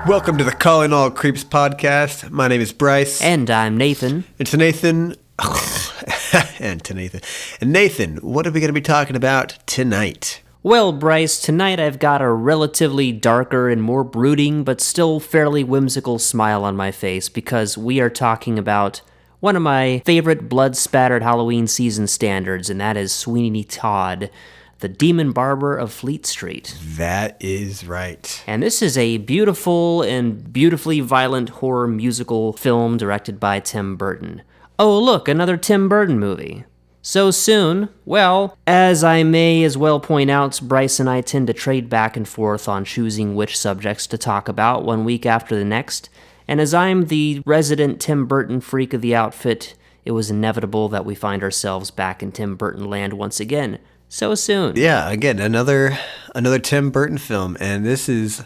Welcome to the Calling All Creeps podcast. My name is Bryce. And I'm Nathan. And to Nathan... And Nathan, what are we going to be talking about tonight? Well, Bryce, tonight I've got a relatively darker and more brooding, but still fairly whimsical smile on my face because we are talking about one of my favorite blood-spattered Halloween season standards, and that is Sweeney Todd, the demon barber of Fleet Street. That is right. And this is a beautiful and beautifully violent horror musical film directed by Tim Burton. Oh, look, another Tim Burton movie. So soon? Well, as I may as well point out, Bryce and I tend to trade back and forth on choosing which subjects to talk about one week after the next, and as I'm the resident Tim Burton freak of the outfit, it was inevitable that we find ourselves back in Tim Burton land once again. So soon. Yeah, again, another Tim Burton film, and this is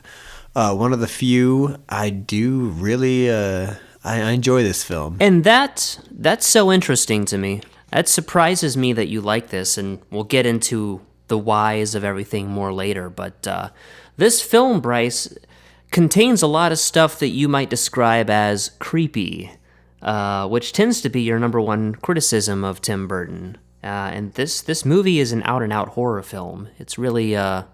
one of the few I do really... I enjoy this film. And that's so interesting to me. That surprises me that you like this, and we'll get into the whys of everything more later. But this film, Bryce, contains a lot of stuff that you might describe as creepy, which tends to be your number one criticism of Tim Burton. And this movie is an out-and-out horror film. It's really a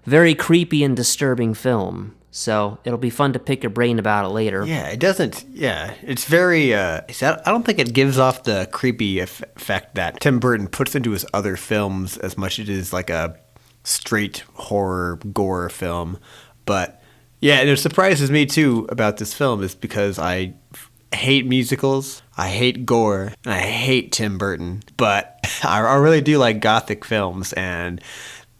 very creepy and disturbing film. So it'll be fun to pick your brain about it later. Yeah, it doesn't. Yeah, it's very. I don't think it gives off the creepy effect that Tim Burton puts into his other films as much as it is like a straight horror gore film. But yeah, and it surprises me too about this film is because I hate musicals, I hate gore, and I hate Tim Burton. But I really do like gothic films, and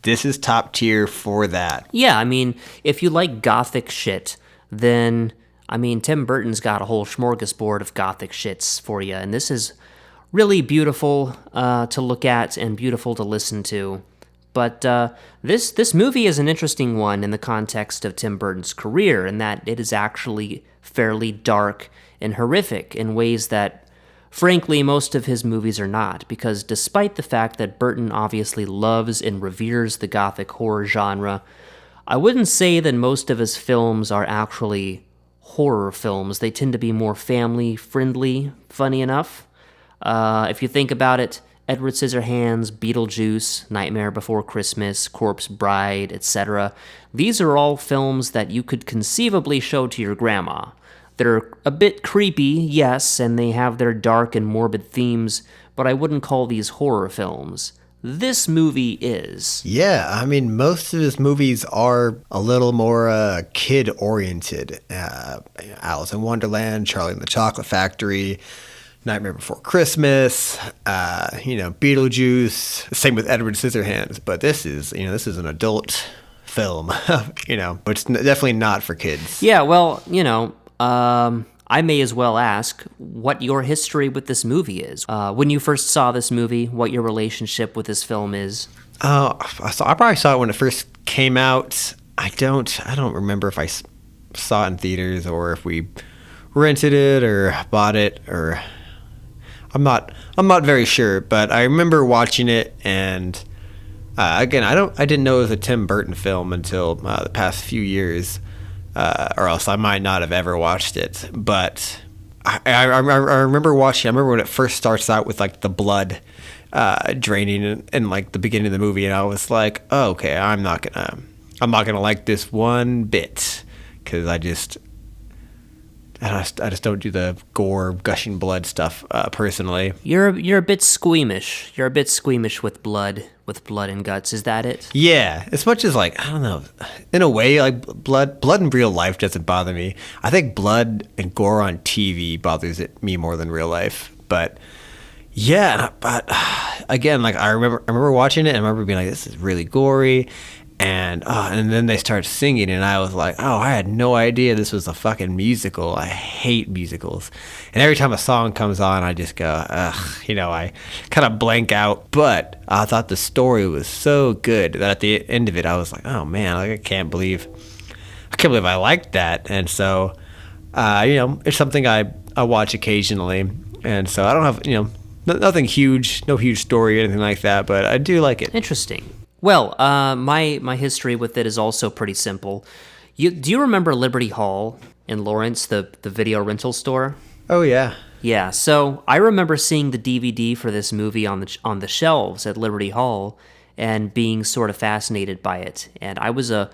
this is top tier for that. Yeah, I mean, if you like gothic shit, then, I mean, Tim Burton's got a whole smorgasbord of gothic shits for you, and this is really beautiful to look at and beautiful to listen to. But this movie is an interesting one in the context of Tim Burton's career, in that it is actually fairly dark and horrific in ways that, frankly, most of his movies are not, because despite the fact that Burton obviously loves and reveres the gothic horror genre, I wouldn't say that most of his films are actually horror films. They tend to be more family-friendly, funny enough. If you think about it, Edward Scissorhands, Beetlejuice, Nightmare Before Christmas, Corpse Bride, etc. These are all films that you could conceivably show to your grandma. They're a bit creepy, yes, and they have their dark and morbid themes, but I wouldn't call these horror films. This movie is. Yeah, I mean, most of his movies are a little more kid-oriented. Alice in Wonderland, Charlie and the Chocolate Factory, Nightmare Before Christmas, Beetlejuice. Same with Edward Scissorhands, but this is an adult film, but it's definitely not for kids. Yeah, well, I may as well ask what your history with this movie is. When you first saw this movie, what your relationship with this film is. I probably saw it when it first came out. I don't remember if I saw it in theaters or if we rented it or bought it, or I'm not very sure. But I remember watching it, and again, I didn't know it was a Tim Burton film until the past few years. Or else I might not have ever watched it. But I remember watching. I remember when it first starts out with like the blood draining in like the beginning of the movie, and I was like, oh, okay, I'm not gonna like this one bit because I just don't do the gore, gushing blood stuff personally. You're a bit squeamish. You're a bit squeamish with blood and guts. Is that it? Yeah, as much as like I don't know. In a way, like blood in real life doesn't bother me. I think blood and gore on TV bothers me more than real life. But yeah, but again, like I remember watching it and I remember being like, this is really gory. And then they start singing, and I was like, oh, I had no idea this was a fucking musical. I hate musicals. And every time a song comes on, I just go, ugh, I kind of blank out. But I thought the story was so good that at the end of it, I was like, oh man, like, I can't believe I liked that. And so, it's something I watch occasionally. And so I don't have, nothing huge, no huge story or anything like that, but I do like it. Interesting. Well, my history with it is also pretty simple. Do you remember Liberty Hall in Lawrence, the video rental store? Oh, yeah. Yeah, so I remember seeing the DVD for this movie on the shelves at Liberty Hall and being sort of fascinated by it. And I was a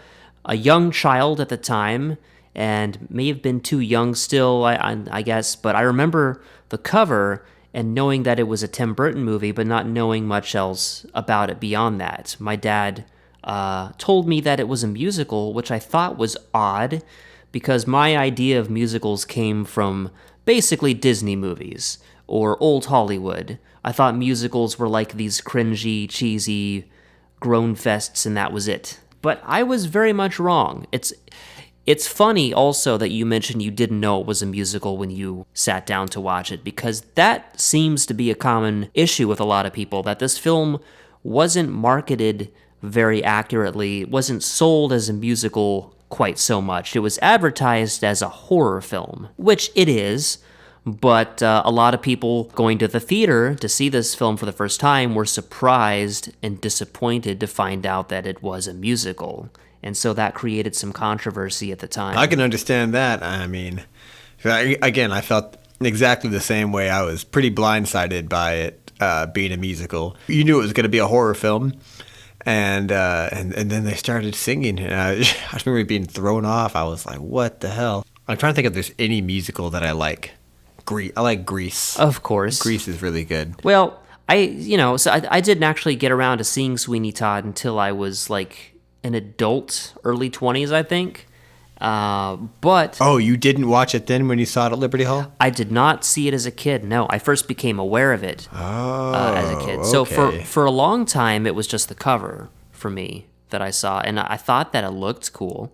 young child at the time and may have been too young still, I guess, but I remember the cover and knowing that it was a Tim Burton movie, but not knowing much else about it beyond that. My dad told me that it was a musical, which I thought was odd because my idea of musicals came from basically Disney movies or old Hollywood. I thought musicals were like these cringy, cheesy groan fests and that was it. But I was very much wrong. It's funny also that you mentioned you didn't know it was a musical when you sat down to watch it, because that seems to be a common issue with a lot of people, that this film wasn't marketed very accurately, wasn't sold as a musical quite so much. It was advertised as a horror film, which it is, but a lot of people going to the theater to see this film for the first time were surprised and disappointed to find out that it was a musical. And so that created some controversy at the time. I can understand that. I mean, again, I felt exactly the same way. I was pretty blindsided by it being a musical. You knew it was going to be a horror film, and then they started singing. And I just remember being thrown off. I was like, what the hell? I'm trying to think if there's any musical that I like. I like Grease. Of course. Grease is really good. Well, I didn't actually get around to seeing Sweeney Todd until I was like an adult, early 20s, I think. But oh, you didn't watch it then when you saw it at Liberty Hall? I did not see it as a kid. No, I first became aware of it as a kid. So for a long time, it was just the cover for me that I saw, and I thought that it looked cool.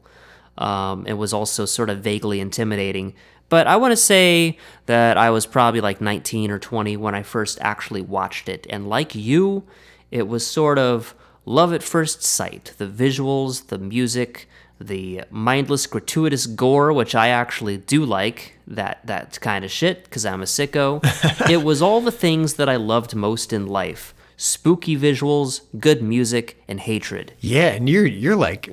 It was also sort of vaguely intimidating. But I want to say that I was probably like 19 or 20 when I first actually watched it. And like you, it was sort of love at first sight. The visuals, the music, the mindless, gratuitous gore, which I actually do like, that kind of shit, because I'm a sicko. It was all the things that I loved most in life. Spooky visuals, good music, and hatred. Yeah, and you're like,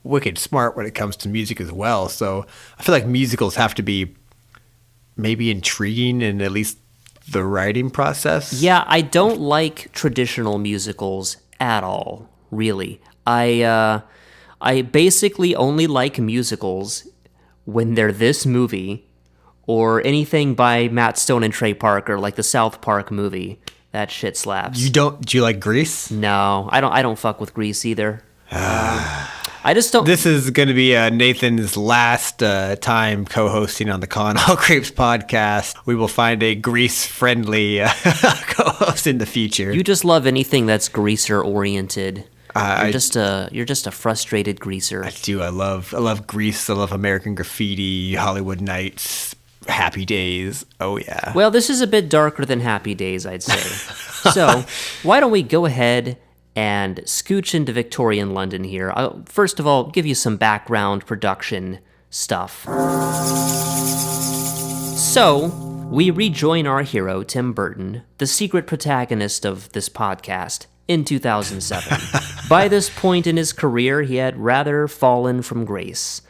wicked smart when it comes to music as well. So I feel like musicals have to be maybe intriguing in at least the writing process. Yeah, I don't like traditional musicals at all, really. I basically only like musicals when they're this movie or anything by Matt Stone and Trey Parker, like the South Park movie. That shit slaps. Do you like Grease? No, I don't fuck with Grease either. I just don't. This is going to be Nathan's last time co-hosting on the Con All Creeps podcast. We will find a grease-friendly co-host in the future. You just love anything that's greaser-oriented. You're just a frustrated greaser. I do. I love Grease. I love American Graffiti, Hollywood Nights, Happy Days. Oh yeah. Well, this is a bit darker than Happy Days, I'd say. So why don't we go ahead and scooch into Victorian London here. I'll, first of all, give you some background production stuff. So, we rejoin our hero, Tim Burton, the secret protagonist of this podcast, in 2007. By this point in his career, he had rather fallen from grace,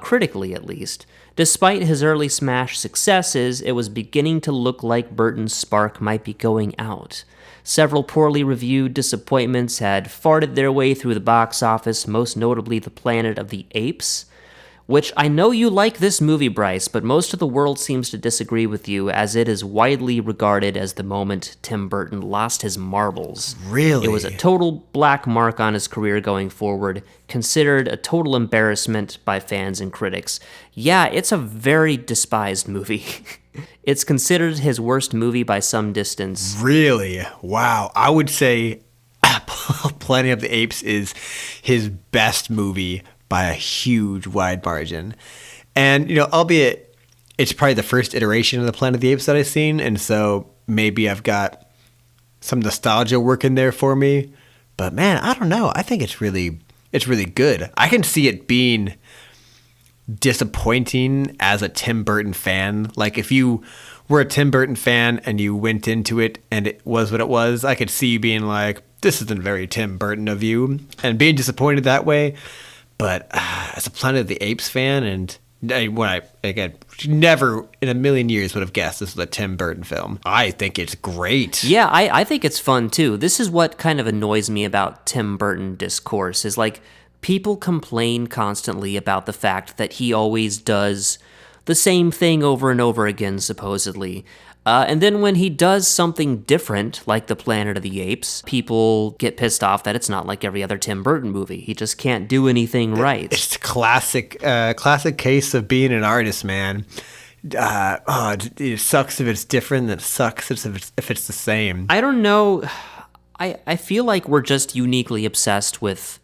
critically at least. Despite his early smash successes, it was beginning to look like Burton's spark might be going out. Several poorly reviewed disappointments had farted their way through the box office, most notably The Planet of the Apes, which I know you like this movie, Bryce, but most of the world seems to disagree with you, as it is widely regarded as the moment Tim Burton lost his marbles. Really? It was a total black mark on his career going forward, considered a total embarrassment by fans and critics. Yeah, it's a very despised movie. It's considered his worst movie by some distance. Really? Wow. I would say Planet of the Apes is his best movie by a huge, wide margin. And, albeit it's probably the first iteration of the Planet of the Apes that I've seen, and so maybe I've got some nostalgia working there for me. But man, I don't know. I think it's really good. I can see it being disappointing as a Tim Burton fan. Like if you were a Tim Burton fan and you went into it and it was what it was, I could see you being like, this isn't very Tim Burton of you, and being disappointed that way. But as a Planet of the Apes fan, and never in a million years would have guessed this was a Tim Burton film. I think it's great. Yeah, I think it's fun too. This is what kind of annoys me about Tim Burton discourse is like people complain constantly about the fact that he always does the same thing over and over again, supposedly. And then when he does something different, like the Planet of the Apes, people get pissed off that it's not like every other Tim Burton movie. He just can't do anything right. It's a classic case of being an artist, man. It sucks if it's different. It sucks if it's the same. I don't know. I feel like we're just uniquely obsessed with...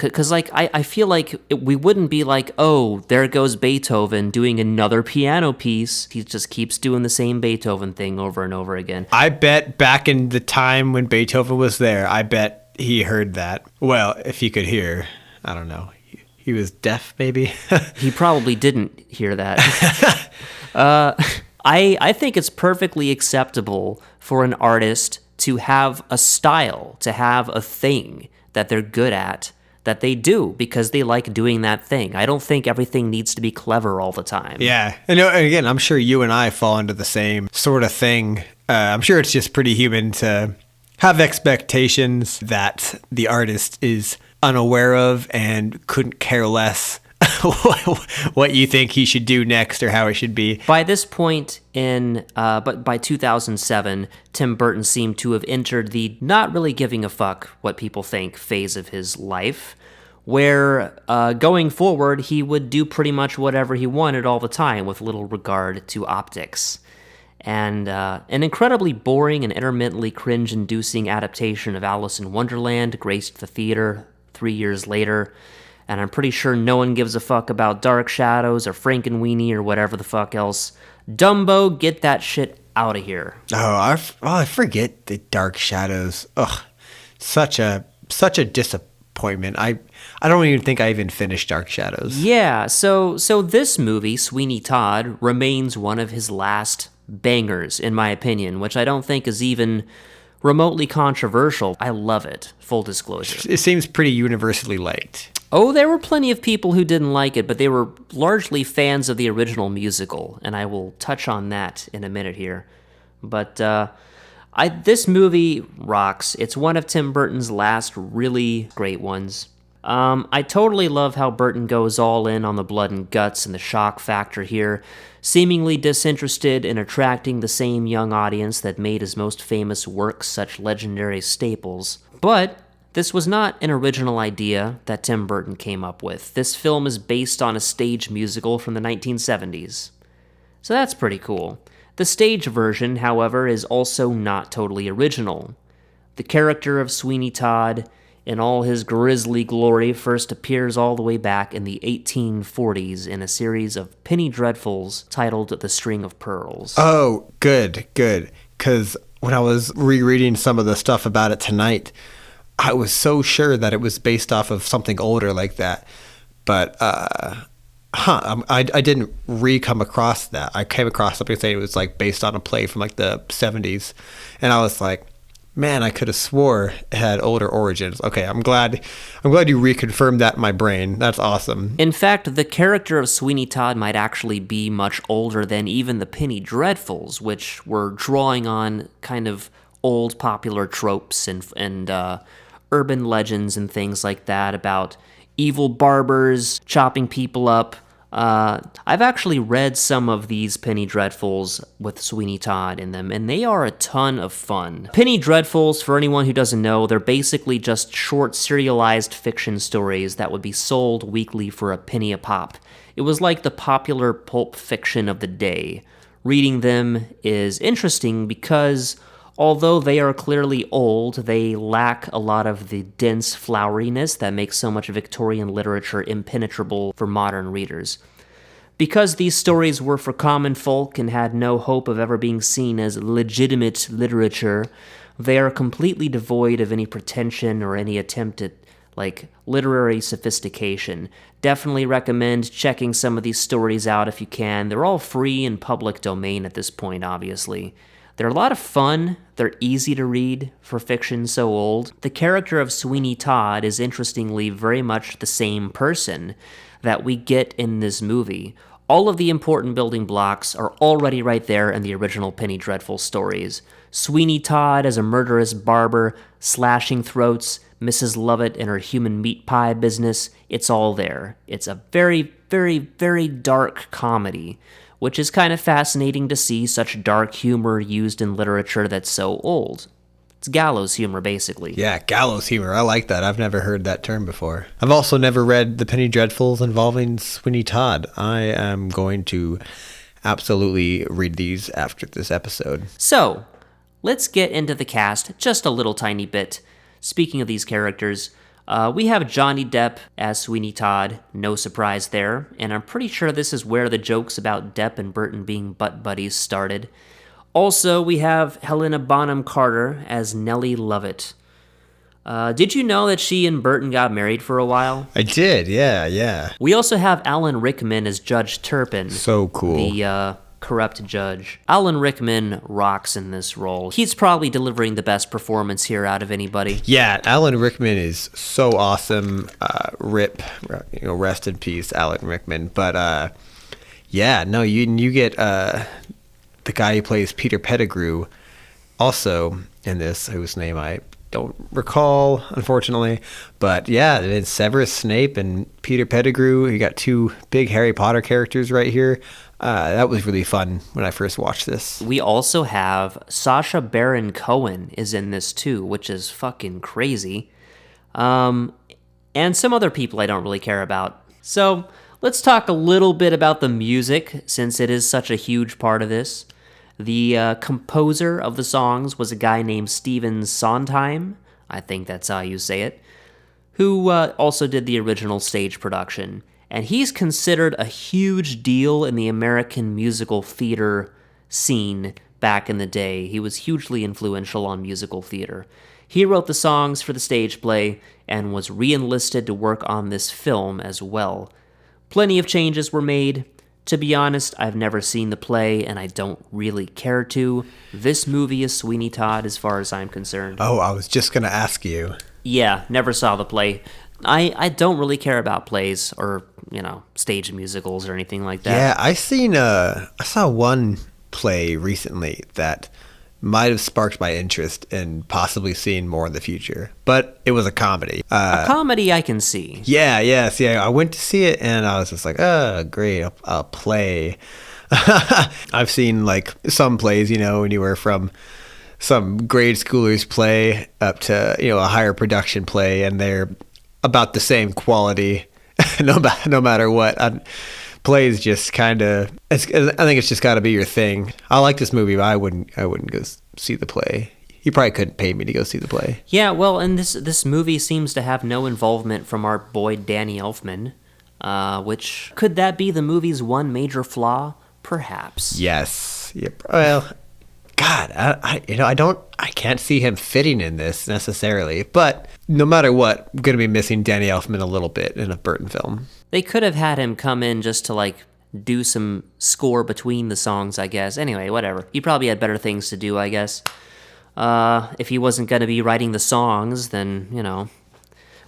Because, like, I feel like we wouldn't be like, oh, there goes Beethoven doing another piano piece. He just keeps doing the same Beethoven thing over and over again. I bet back in the time when Beethoven was there, I bet he heard that. Well, if he could hear, I don't know. He was deaf, maybe? He probably didn't hear that. I think it's perfectly acceptable for an artist to have a style, to have a thing that they're good at, that they do because they like doing that thing. I don't think everything needs to be clever all the time. Yeah. And again, I'm sure you and I fall into the same sort of thing. I'm sure it's just pretty human to have expectations that the artist is unaware of and couldn't care less what you think he should do next or how it should be. By this point but by 2007, Tim Burton seemed to have entered the not really giving a fuck what people think phase of his life, where going forward, he would do pretty much whatever he wanted all the time with little regard to optics. And an incredibly boring and intermittently cringe-inducing adaptation of Alice in Wonderland graced the theater 3 years later, and I'm pretty sure no one gives a fuck about Dark Shadows or Frankenweenie or whatever the fuck else. Dumbo, get that shit out of here. Oh, I forget the Dark Shadows. Ugh, such a disappointment. I don't even think I even finished Dark Shadows. Yeah, so this movie, Sweeney Todd, remains one of his last bangers, in my opinion, which I don't think is even remotely controversial. I love it, full disclosure. It seems pretty universally liked. Oh, there were plenty of people who didn't like it, but they were largely fans of the original musical, and I will touch on that in a minute here. But this movie rocks. It's one of Tim Burton's last really great ones. I totally love how Burton goes all in on the blood and guts and the shock factor here, seemingly disinterested in attracting the same young audience that made his most famous works such legendary staples. But this was not an original idea that Tim Burton came up with. This film is based on a stage musical from the 1970s. So that's pretty cool. The stage version, however, is also not totally original. The character of Sweeney Todd, in all his grisly glory, first appears all the way back in the 1840s in a series of penny dreadfuls titled The String of Pearls. Oh, good. Because when I was rereading some of the stuff about it tonight, I was so sure that it was based off of something older like that. But, I didn't come across that. I came across something saying it was like based on a play from like the 70s. And I was like, man, I could have swore it had older origins. Okay, I'm glad you reconfirmed that in my brain. That's awesome. In fact, the character of Sweeney Todd might actually be much older than even the Penny Dreadfuls, which were drawing on kind of old popular tropes and urban legends and things like that about evil barbers chopping people up. I've actually read some of these Penny Dreadfuls with Sweeney Todd in them, and they are a ton of fun. Penny Dreadfuls, for anyone who doesn't know, they're basically just short serialized fiction stories that would be sold weekly for a penny a pop. It was like the popular pulp fiction of the day. Reading them is interesting because although they are clearly old, they lack a lot of the dense floweriness that makes so much Victorian literature impenetrable for modern readers. Because these stories were for common folk and had no hope of ever being seen as legitimate literature, they are completely devoid of any pretension or any attempt at, literary sophistication. Definitely recommend checking some of these stories out if you can. They're all free and public domain at this point, obviously. They're a lot of fun. They're easy to read for fiction so old. The character of Sweeney Todd is interestingly very much the same person that we get in this movie. All of the important building blocks are already right there in the original Penny Dreadful stories. Sweeney Todd as a murderous barber, slashing throats, Mrs. Lovett and her human meat pie business, it's all there. It's a very, very, very dark comedy, which is kind of fascinating to see such dark humor used in literature that's so old. It's gallows humor, basically. Yeah, gallows humor. I like that. I've never heard that term before. I've also never read the Penny Dreadfuls involving Sweeney Todd. I am going to absolutely read these after this episode. So, let's get into the cast just a little tiny bit. Speaking of these characters, we have Johnny Depp as Sweeney Todd, no surprise there, and I'm pretty sure this is where the jokes about Depp and Burton being butt buddies started. Also, we have Helena Bonham Carter as Nellie Lovett. Did you know that she and Burton got married for a while? I did, yeah. We also have Alan Rickman as Judge Turpin. So cool. The corrupt judge. Alan Rickman rocks in this role. He's probably delivering the best performance here out of anybody. Yeah, Alan Rickman is so awesome. Rip, rest in peace, Alan Rickman. But yeah, no, you get the guy who plays Peter Pettigrew also in this, whose name I don't recall, unfortunately. But yeah, it's Severus Snape and Peter Pettigrew. You got two big Harry Potter characters right here. That was really fun when I first watched this. We also have Sacha Baron Cohen is in this too, which is fucking crazy. And some other people I don't really care about. So let's talk a little bit about the music, since it is such a huge part of this. The composer of the songs was a guy named Stephen Sondheim, I think that's how you say it, who also did the original stage production. And he's considered a huge deal in the American musical theater scene back in the day. He was hugely influential on musical theater. He wrote the songs for the stage play and was re-enlisted to work on this film as well. Plenty of changes were made. To be honest, I've never seen the play, and I don't really care to. This movie is Sweeney Todd as far as I'm concerned. Oh, I was just going to ask you. Yeah, never saw the play. I don't really care about plays or, stage musicals or anything like that. Yeah, I saw one play recently that might have sparked my interest in possibly seeing more in the future. But it was a comedy. A comedy I can see. Yeah. See, I went to see it and I was just like, oh, great, a play. I've seen like some plays, anywhere from some grade schoolers play up to, a higher production play, and they're about the same quality no matter what. Plays just kind of, I think it's just got to be your thing. I like this movie, but I wouldn't go see the play. You probably couldn't pay me to go see the play. Yeah, well, and this movie seems to have no involvement from our boy Danny Elfman, which, could that be the movie's one major flaw? Perhaps. Yes. Yep. Well, God, I can't see him fitting in this necessarily, but no matter what, I'm going to be missing Danny Elfman a little bit in a Burton film. They could have had him come in just to, do some score between the songs, I guess. Anyway, whatever. He probably had better things to do, I guess. If he wasn't going to be writing the songs, then,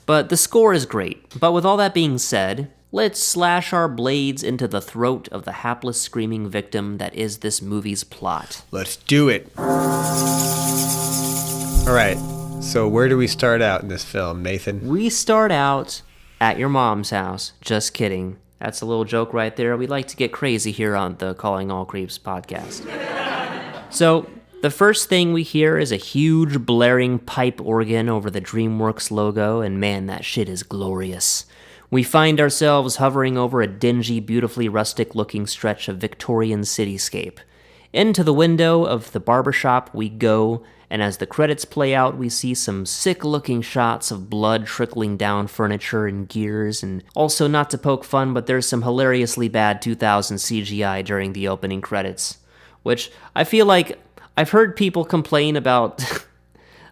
But the score is great. But with all that being said, let's slash our blades into the throat of the hapless screaming victim that is this movie's plot. Let's do it. All right. So where do we start out in this film, Nathan? We start out at your mom's house. Just kidding. That's a little joke right there. We like to get crazy here on the Calling All Creeps podcast. So the first thing we hear is a huge blaring pipe organ over the DreamWorks logo, and man, that shit is glorious. We find ourselves hovering over a dingy, beautifully rustic-looking stretch of Victorian cityscape. Into the window of the barbershop we go, and as the credits play out, we see some sick-looking shots of blood trickling down furniture and gears, and also, not to poke fun, but there's some hilariously bad 2000 CGI during the opening credits, which I feel like I've heard people complain about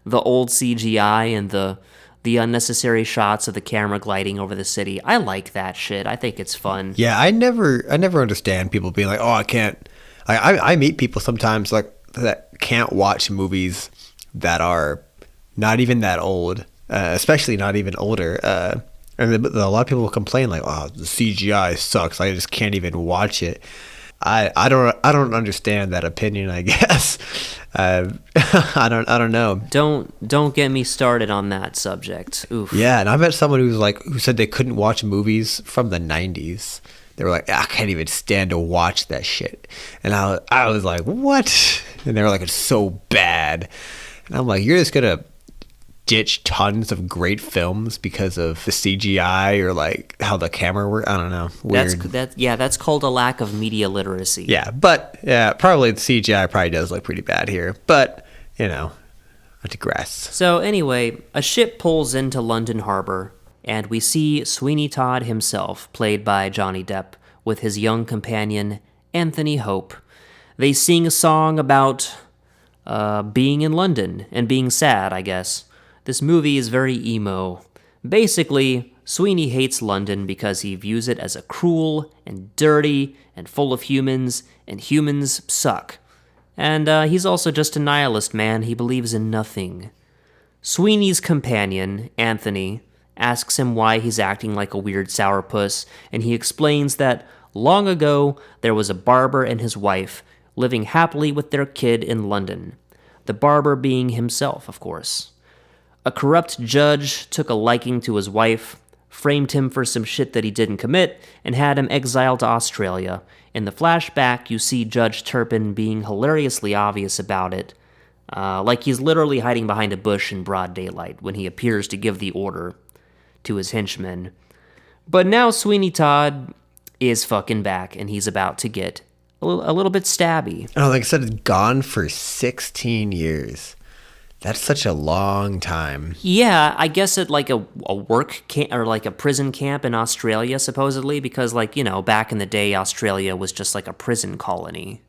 the old CGI and the unnecessary shots of the camera gliding over the city. I like that shit. I think it's fun. Yeah, I never understand people being like, oh, I can't. I meet people sometimes that can't watch movies that are not even that old, especially not even older. And a lot of people complain like, "Oh, the CGI sucks. I just can't even watch it." I don't understand that opinion, I guess. I don't know. Don't get me started on that subject. Oof. Yeah, and I met someone who said they couldn't watch movies from the 90s. They were like, I can't even stand to watch that shit. And I was like, what? And they were like, it's so bad. And I'm like, you're just gonna ditch tons of great films because of the CGI or like how the camera works? I don't know. Weird. That's called a lack of media literacy. Yeah, but probably the CGI probably does look pretty bad here. But, I digress. So anyway, a ship pulls into London Harbor, and we see Sweeney Todd himself, played by Johnny Depp, with his young companion, Anthony Hope. They sing a song about being in London and being sad, I guess. This movie is very emo. Basically, Sweeney hates London because he views it as a cruel and dirty and full of humans, and humans suck. And he's also just a nihilist, man. He believes in nothing. Sweeney's companion, Anthony, asks him why he's acting like a weird sourpuss, and he explains that long ago there was a barber and his wife living happily with their kid in London. The barber being himself, of course. A corrupt judge took a liking to his wife, framed him for some shit that he didn't commit, and had him exiled to Australia. In the flashback, you see Judge Turpin being hilariously obvious about it, like he's literally hiding behind a bush in broad daylight when he appears to give the order to his henchmen. But now Sweeney Todd is fucking back, and he's about to get a little bit stabby. Oh, like I said, gone for 16 years. That's such a long time. Yeah, I guess at like a work camp or like a prison camp in Australia, supposedly, because back in the day, Australia was just like a prison colony.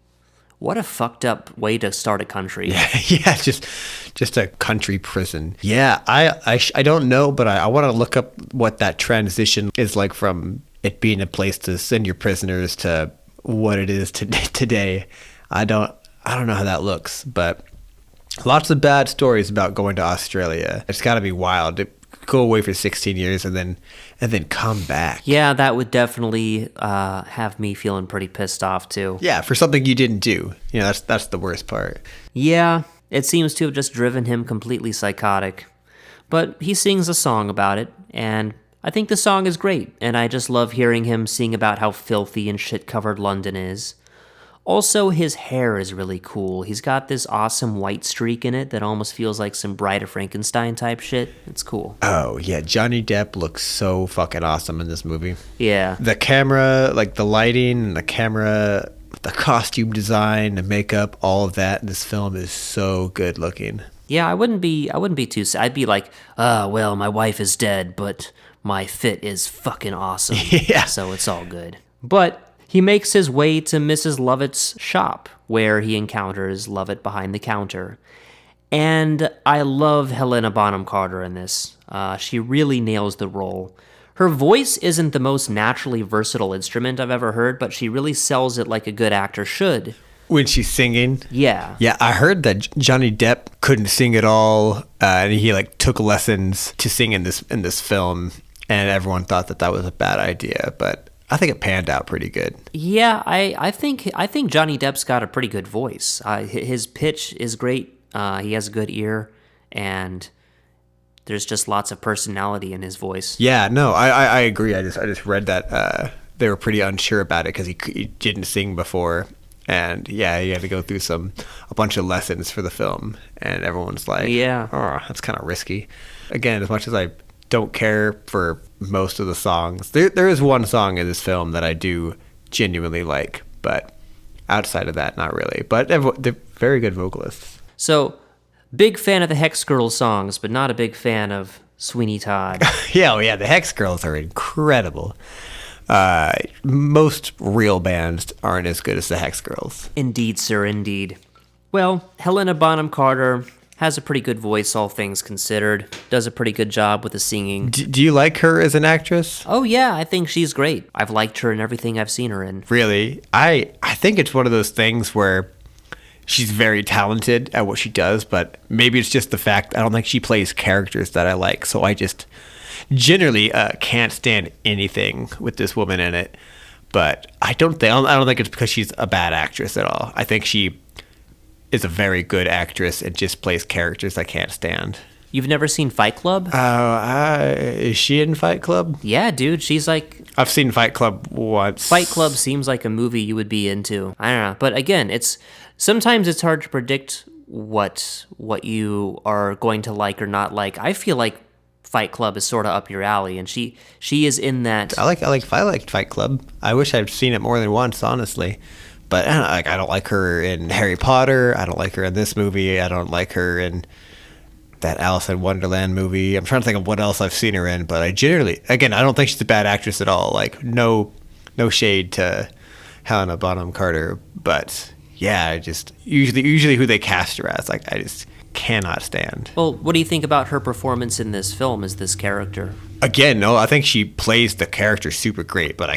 What a fucked up way to start a country. Yeah, just a country prison. Yeah, I don't know, but I want to look up what that transition is like from it being a place to send your prisoners to what it is today. I don't know how that looks, but lots of bad stories about going to Australia. It's got to be wild to go away for 16 years and then come back. Yeah, that would definitely have me feeling pretty pissed off too. Yeah, for something you didn't do. That's the worst part. Yeah, it seems to have just driven him completely psychotic. But he sings a song about it, and I think the song is great, and I just love hearing him sing about how filthy and shit-covered London is. Also, his hair is really cool. He's got this awesome white streak in it that almost feels like some Bride of Frankenstein type shit. It's cool. Oh, yeah. Johnny Depp looks so fucking awesome in this movie. Yeah. The camera, like the lighting and the camera, the costume design, the makeup, all of that in this film is so good looking. Yeah, I wouldn't be too sad. I'd be like, well, my wife is dead, but my fit is fucking awesome. Yeah. So it's all good. But he makes his way to Mrs. Lovett's shop, where he encounters Lovett behind the counter. And I love Helena Bonham Carter in this. She really nails the role. Her voice isn't the most naturally versatile instrument I've ever heard, but she really sells it like a good actor should. When she's singing? Yeah. Yeah, I heard that Johnny Depp couldn't sing at all, and he took lessons to sing in this film, and everyone thought that was a bad idea, but I think it panned out pretty good. Yeah, I think Johnny Depp's got a pretty good voice. His pitch is great. He has a good ear, and there's just lots of personality in his voice. Yeah, no, I agree. I just read that they were pretty unsure about it because he didn't sing before, and yeah, he had to go through a bunch of lessons for the film, and everyone's like, yeah, oh, that's kind of risky. Again, as much as I don't care for most of the songs. There is one song in this film that I do genuinely like, but outside of that, not really. But they're very good vocalists. So, big fan of the Hex Girls songs, but not a big fan of Sweeney Todd. Yeah, the Hex Girls are incredible. Most real bands aren't as good as the Hex Girls. Indeed, sir, indeed. Well, Helena Bonham Carter has a pretty good voice, all things considered. Does a pretty good job with the singing. Do you like her as an actress? Oh, yeah, I think she's great. I've liked her in everything I've seen her in. Really? I think it's one of those things where she's very talented at what she does, but maybe it's just the fact I don't think she plays characters that I like. So I just generally can't stand anything with this woman in it. But I don't think it's because she's a bad actress at all. I think she is a very good actress and just plays characters I can't stand. You've never seen Fight Club? Is she in Fight Club? Yeah, dude. She's like... I've seen Fight Club once. Fight Club seems like a movie you would be into. I don't know. But again, sometimes it's hard to predict what you are going to like or not like. I feel like Fight Club is sort of up your alley, and she is in that. I liked Fight Club. I wish I'd seen it more than once, honestly. But I don't like her in Harry Potter. I don't like her in this movie. I don't like her in that Alice in Wonderland movie. I'm trying to think of what else I've seen her in, but I don't think she's a bad actress at all. Like no shade to Helena Bonham Carter, but yeah, I just usually who they cast her as, like I just cannot stand. Well, what do you think about her performance in this film as this character? Again, no, I think she plays the character super great, but I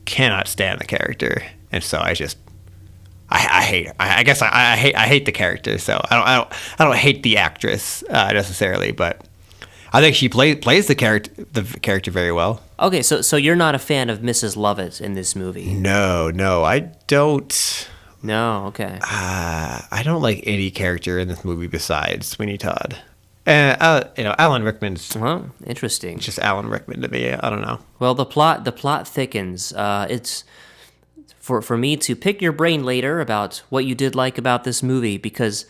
cannot stand the character, and so I hate her. I guess I hate the character. So I don't hate the actress necessarily, but I think she plays the character very well. Okay, so you're not a fan of Mrs. Lovett in this movie? No, I don't. No, okay. I don't like any character in this movie besides Sweeney Todd. Alan Rickman's. Well, interesting. Just Alan Rickman to me. I don't know. Well, the plot thickens. It's for me to pick your brain later about what you did like about this movie, because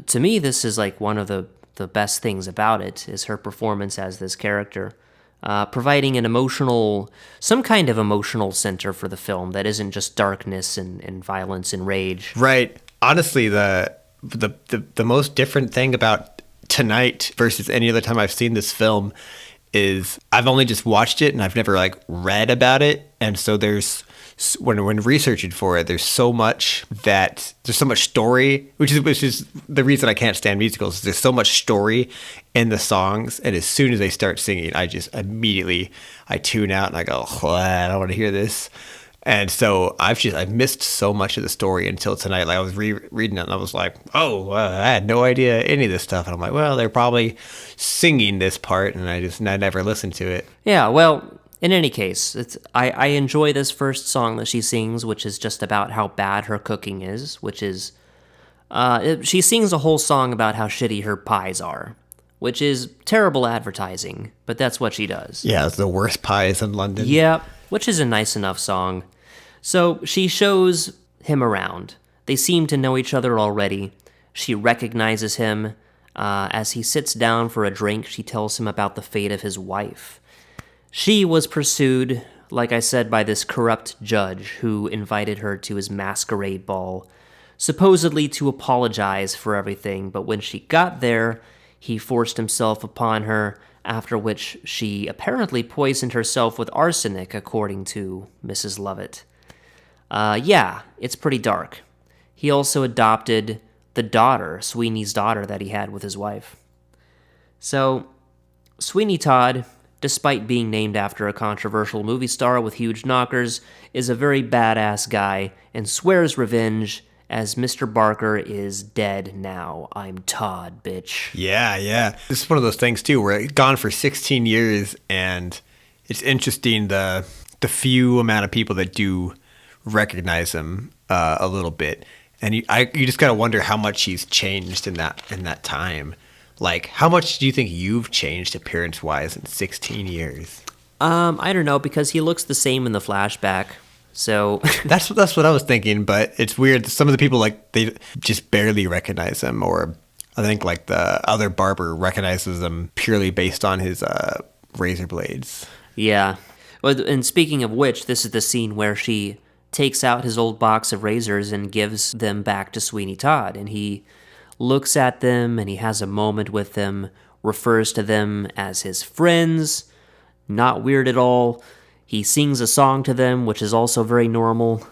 to me this is like one of the best things about it is her performance as this character. Providing some kind of emotional center for the film that isn't just darkness and violence and rage. Right. Honestly, the most different thing about tonight versus any other time I've seen this film is I've only just watched it and I've never like read about it, and so when researching for it, there's so much story, which is the reason I can't stand musicals. There's so much story in the songs, and as soon as they start singing, I just immediately tune out and I go, oh, I don't want to hear this. And so I've missed so much of the story until tonight. Like I was reading it and I was like, oh, I had no idea any of this stuff. And I'm like, well, they're probably singing this part, and I never listened to it. Yeah, well. In any case, I enjoy this first song that she sings, which is just about how bad her cooking is, which is... she sings a whole song about how shitty her pies are, which is terrible advertising, but that's what she does. Yeah, it's the worst pies in London. Yeah, which is a nice enough song. So she shows him around. They seem to know each other already. She recognizes him. As he sits down for a drink, she tells him about the fate of his wife. She was pursued, like I said, by this corrupt judge who invited her to his masquerade ball, supposedly to apologize for everything, but when she got there, he forced himself upon her, after which she apparently poisoned herself with arsenic, according to Mrs. Lovett. Yeah, it's pretty dark. He also adopted the daughter, Sweeney's daughter, that he had with his wife. So, Sweeney Todd, despite being named after a controversial movie star with huge knockers, is a very badass guy and swears revenge as Mr. Barker is dead now. I'm Todd, bitch. Yeah. This is one of those things, too, where it's gone for 16 years, and it's interesting the few amount of people that do recognize him a little bit. And you just got to wonder how much he's changed in that time. Like, how much do you think you've changed appearance-wise in 16 years? I don't know, because he looks the same in the flashback, so... That's what I was thinking, but it's weird. Some of the people, like, they just barely recognize him, or I think, like, the other barber recognizes him purely based on his razor blades. Yeah. Well, and speaking of which, this is the scene where she takes out his old box of razors and gives them back to Sweeney Todd, and he looks at them, and he has a moment with them, refers to them as his friends, not weird at all. He sings a song to them, which is also very normal.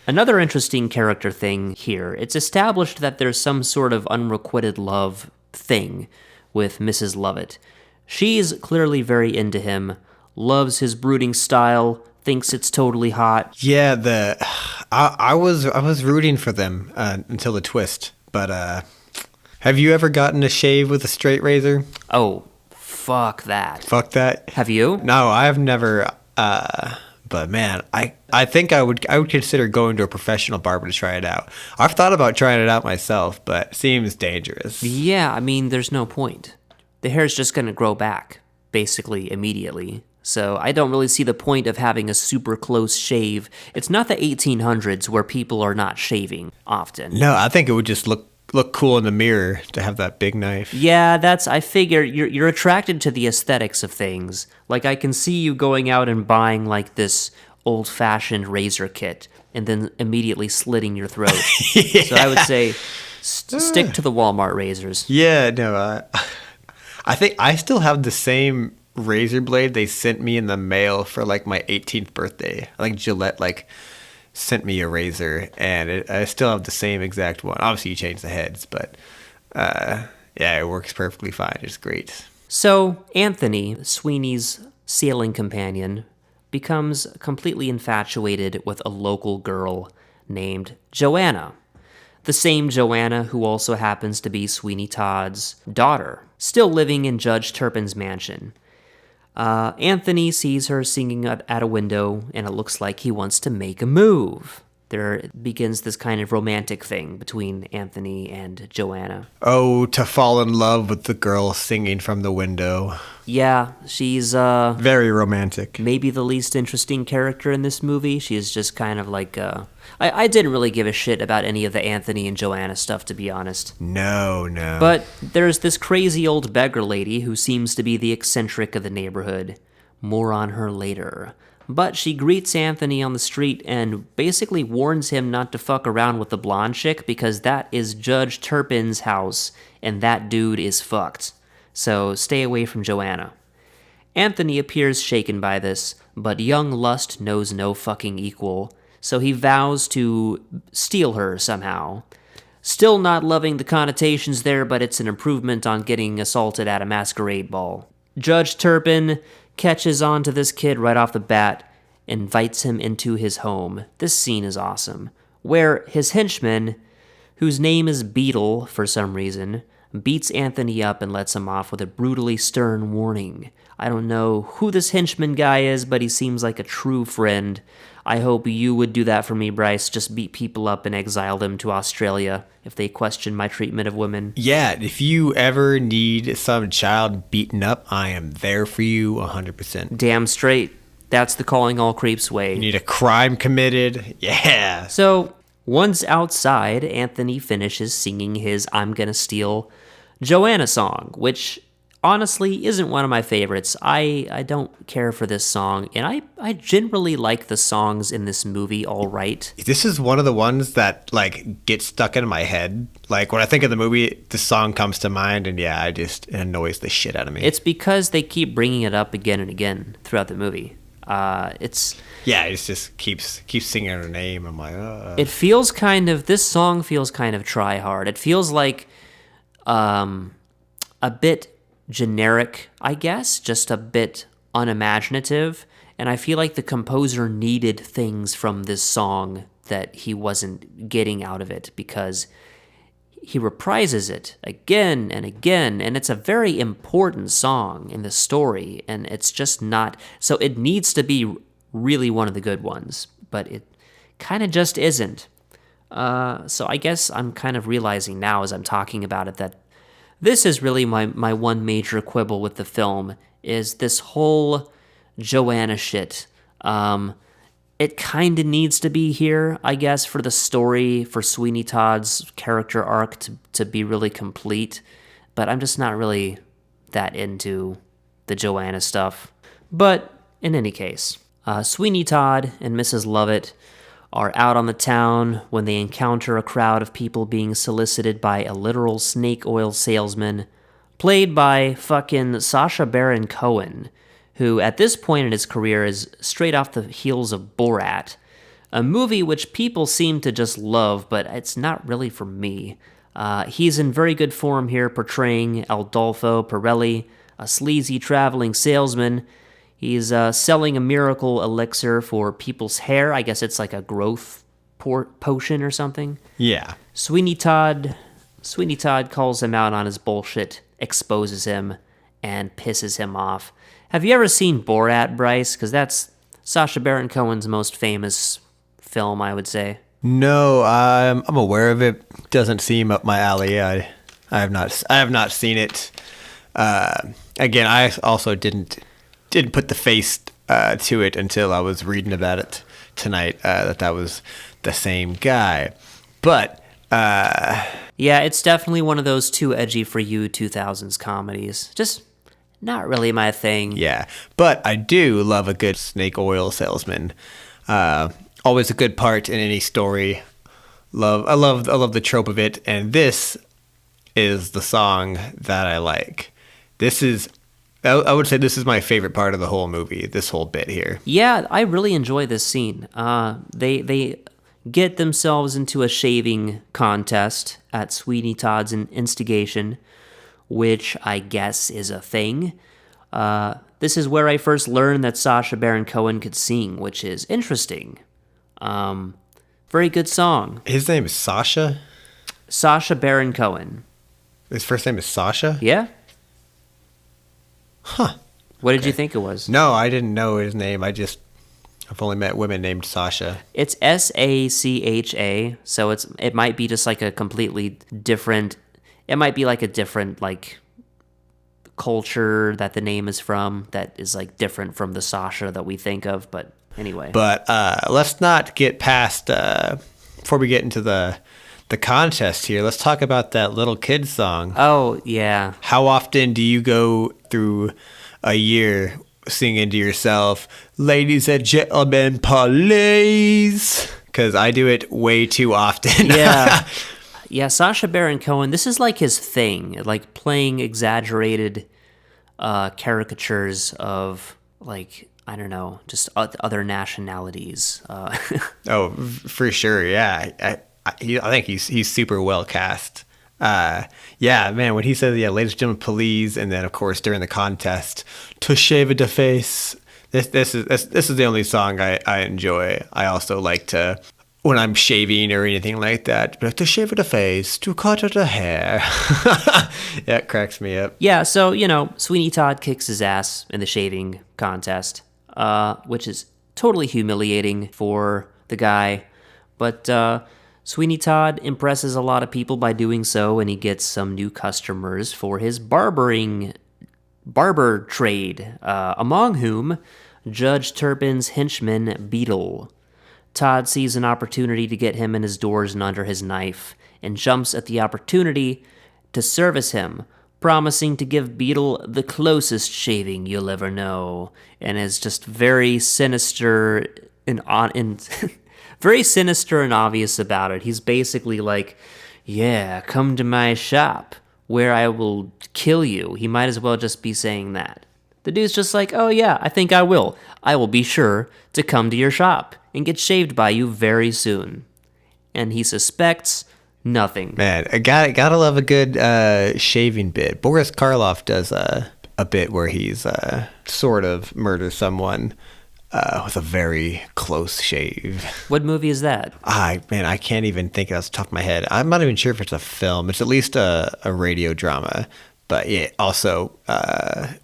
Another interesting character thing here, it's established that there's some sort of unrequited love thing with Mrs. Lovett. She's clearly very into him, loves his brooding style, thinks it's totally hot. Yeah, I was rooting for them until the twist. But have you ever gotten a shave with a straight razor? Oh, fuck that. Fuck that. Have you? No, I've never. But man, I think I would consider going to a professional barber to try it out. I've thought about trying it out myself, but it seems dangerous. Yeah, I mean, there's no point. The hair's just going to grow back, basically, immediately. So I don't really see the point of having a super close shave. It's not the 1800s where people are not shaving often. No, I think it would just look cool in the mirror to have that big knife. Yeah, I figure you're attracted to the aesthetics of things. Like, I can see you going out and buying, like, this old-fashioned razor kit and then immediately slitting your throat. Yeah. So I would say stick to the Walmart razors. Yeah, no, I think I still have the same razor blade they sent me in the mail for, like, my 18th birthday. I think Gillette, like, sent me a razor, and I still have the same exact one. Obviously, you change the heads, but yeah, it works perfectly fine. It's great. So Anthony, Sweeney's sailing companion, becomes completely infatuated with a local girl named Joanna. The same Joanna who also happens to be Sweeney Todd's daughter, still living in Judge Turpin's mansion. Anthony sees her singing at a window, and it looks like he wants to make a move. There begins this kind of romantic thing between Anthony and Joanna. Oh, to fall in love with the girl singing from the window. Yeah, she's very romantic. Maybe the least interesting character in this movie. She's just kind of like I didn't really give a shit about any of the Anthony and Joanna stuff, to be honest. No. But there's this crazy old beggar lady who seems to be the eccentric of the neighborhood. More on her later. But she greets Anthony on the street and basically warns him not to fuck around with the blonde chick because that is Judge Turpin's house and that dude is fucked. So stay away from Joanna. Anthony appears shaken by this, but young lust knows no fucking equal, so he vows to steal her somehow. Still not loving the connotations there, but it's an improvement on getting assaulted at a masquerade ball. Judge Turpin catches on to this kid right off the bat, invites him into his home. This scene is awesome, where his henchman, whose name is Beetle for some reason, beats Anthony up and lets him off with a brutally stern warning. I don't know who this henchman guy is, but he seems like a true friend. I hope you would do that for me, Bryce. Just beat people up and exile them to Australia if they question my treatment of women. Yeah, if you ever need some child beaten up, I am there for you 100%. Damn straight. That's the Calling All Creeps way. You need a crime committed? Yeah. So, once outside, Anthony finishes singing his I'm Gonna Steal Joanna song, which honestly isn't one of my favorites. I don't care for this song, and I generally like the songs in this movie all right. This is one of the ones that, like, gets stuck in my head. Like, when I think of the movie, the song comes to mind, and yeah, it annoys the shit out of me. It's because they keep bringing it up again and again throughout the movie. It just keeps singing her name. I'm like, It feels this song feels kind of try hard. It feels like a bit generic, I guess, just a bit unimaginative, and I feel like the composer needed things from this song that he wasn't getting out of it because he reprises it again and again, and it's a very important song in the story, and it's just not, so it needs to be really one of the good ones, but it kind of just isn't. So I guess I'm kind of realizing now as I'm talking about it that this is really my one major quibble with the film, is this whole Joanna shit. It kind of needs to be here, I guess, for the story, for Sweeney Todd's character arc to be really complete, but I'm just not really that into the Joanna stuff. But in any case, Sweeney Todd and Mrs. Lovett are out on the town when they encounter a crowd of people being solicited by a literal snake oil salesman, played by fucking Sacha Baron Cohen, who at this point in his career is straight off the heels of Borat, a movie which people seem to just love, but it's not really for me. He's in very good form here, portraying Adolfo Pirelli, a sleazy traveling salesman. He's selling a miracle elixir for people's hair. I guess it's like a growth potion or something. Yeah. Sweeney Todd calls him out on his bullshit, exposes him, and pisses him off. Have you ever seen Borat, Bryce? Because that's Sacha Baron Cohen's most famous film, I would say. No, I'm aware of it. Doesn't seem up my alley. I have not seen it. Again, I also didn't put the face to it until I was reading about it tonight. That was the same guy, but yeah, it's definitely one of those too edgy for you 2000s comedies. Just not really my thing. Yeah, but I do love a good snake oil salesman. Always a good part in any story. I love the trope of it, and this is the song that I like. I would say this is my favorite part of the whole movie, this whole bit here. Yeah, I really enjoy this scene. They get themselves into a shaving contest at Sweeney Todd's instigation, which I guess is a thing. This is where I first learned that Sacha Baron Cohen could sing, which is interesting. Very good song. His name is Sacha? Sacha Baron Cohen. His first name is Sacha? Yeah. Huh. What did you think it was? No, I didn't know his name. I've only met women named Sasha. It's Sacha, so it might be just like a completely different. It might be like a different like culture that the name is from that is like different from the Sasha that we think of. But anyway. But let's not get past before we get into the contest here. Let's talk about that little kid song. Oh yeah. How often do you go through a year singing to yourself, "Ladies and gentlemen, please"? Because I do it way too often. Yeah. Yeah, Sacha Baron Cohen, this is like his thing, like playing exaggerated caricatures of, like, I don't know, just other nationalities. Oh, for sure, yeah. I think he's super well cast. Yeah, man, when he says, yeah, "Ladies and gentlemen, please," and then, of course, during the contest, "to shave the face," this is the only song I enjoy. I also like to, when I'm shaving or anything like that, but to shave the face, to cut the hair. Yeah, it cracks me up. Yeah, so, Sweeney Todd kicks his ass in the shaving contest, which is totally humiliating for the guy. But Sweeney Todd impresses a lot of people by doing so, and he gets some new customers for his barber trade, among whom Judge Turpin's henchman, Beetle. Todd sees an opportunity to get him in his doors and under his knife, and jumps at the opportunity to service him, promising to give Beetle the closest shaving you'll ever know, and is just very sinister and very sinister and obvious about it. He's basically like, "Yeah, come to my shop where I will kill you." He might as well just be saying that. The dude's just like, "Oh yeah, I think I will. I will be sure to come to your shop and get shaved by you very soon." And he suspects nothing. Man, I gotta love a good shaving bit. Boris Karloff does a bit where he's sort of murders someone with a very close shave. What movie is that? I can't even think off the top of my head. I'm not even sure if it's a film. It's at least a radio drama. But it also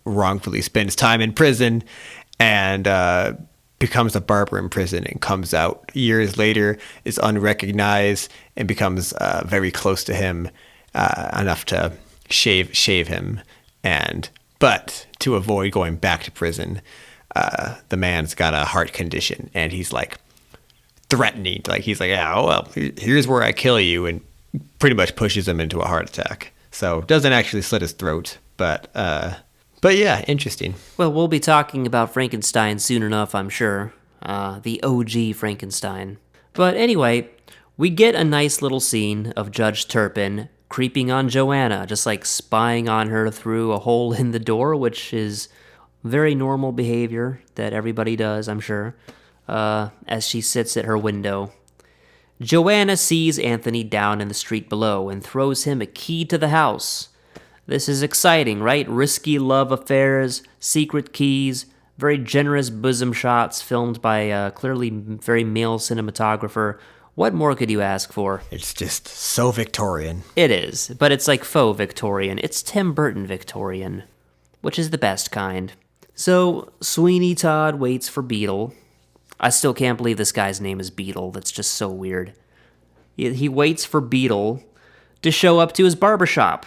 wrongfully spends time in prison and becomes a barber in prison and comes out years later, is unrecognized, and becomes very close to him enough to shave him. But to avoid going back to prison, the man's got a heart condition, and he's like threatening, like he's like, "Yeah, well, here's where I kill you," and pretty much pushes him into a heart attack. So doesn't actually slit his throat, but yeah, interesting. Well, we'll be talking about Frankenstein soon enough, I'm sure. The OG Frankenstein. But anyway, we get a nice little scene of Judge Turpin creeping on Joanna, just like spying on her through a hole in the door, which is very normal behavior that everybody does, I'm sure, as she sits at her window. Joanna sees Anthony down in the street below and throws him a key to the house. This is exciting, right? Risky love affairs, secret keys, very generous bosom shots filmed by a clearly very male cinematographer. What more could you ask for? It's just so Victorian. It is, but it's like faux Victorian. It's Tim Burton Victorian, which is the best kind. So, Sweeney Todd waits for Beetle. I still can't believe this guy's name is Beetle. That's just so weird. He waits for Beetle to show up to his barbershop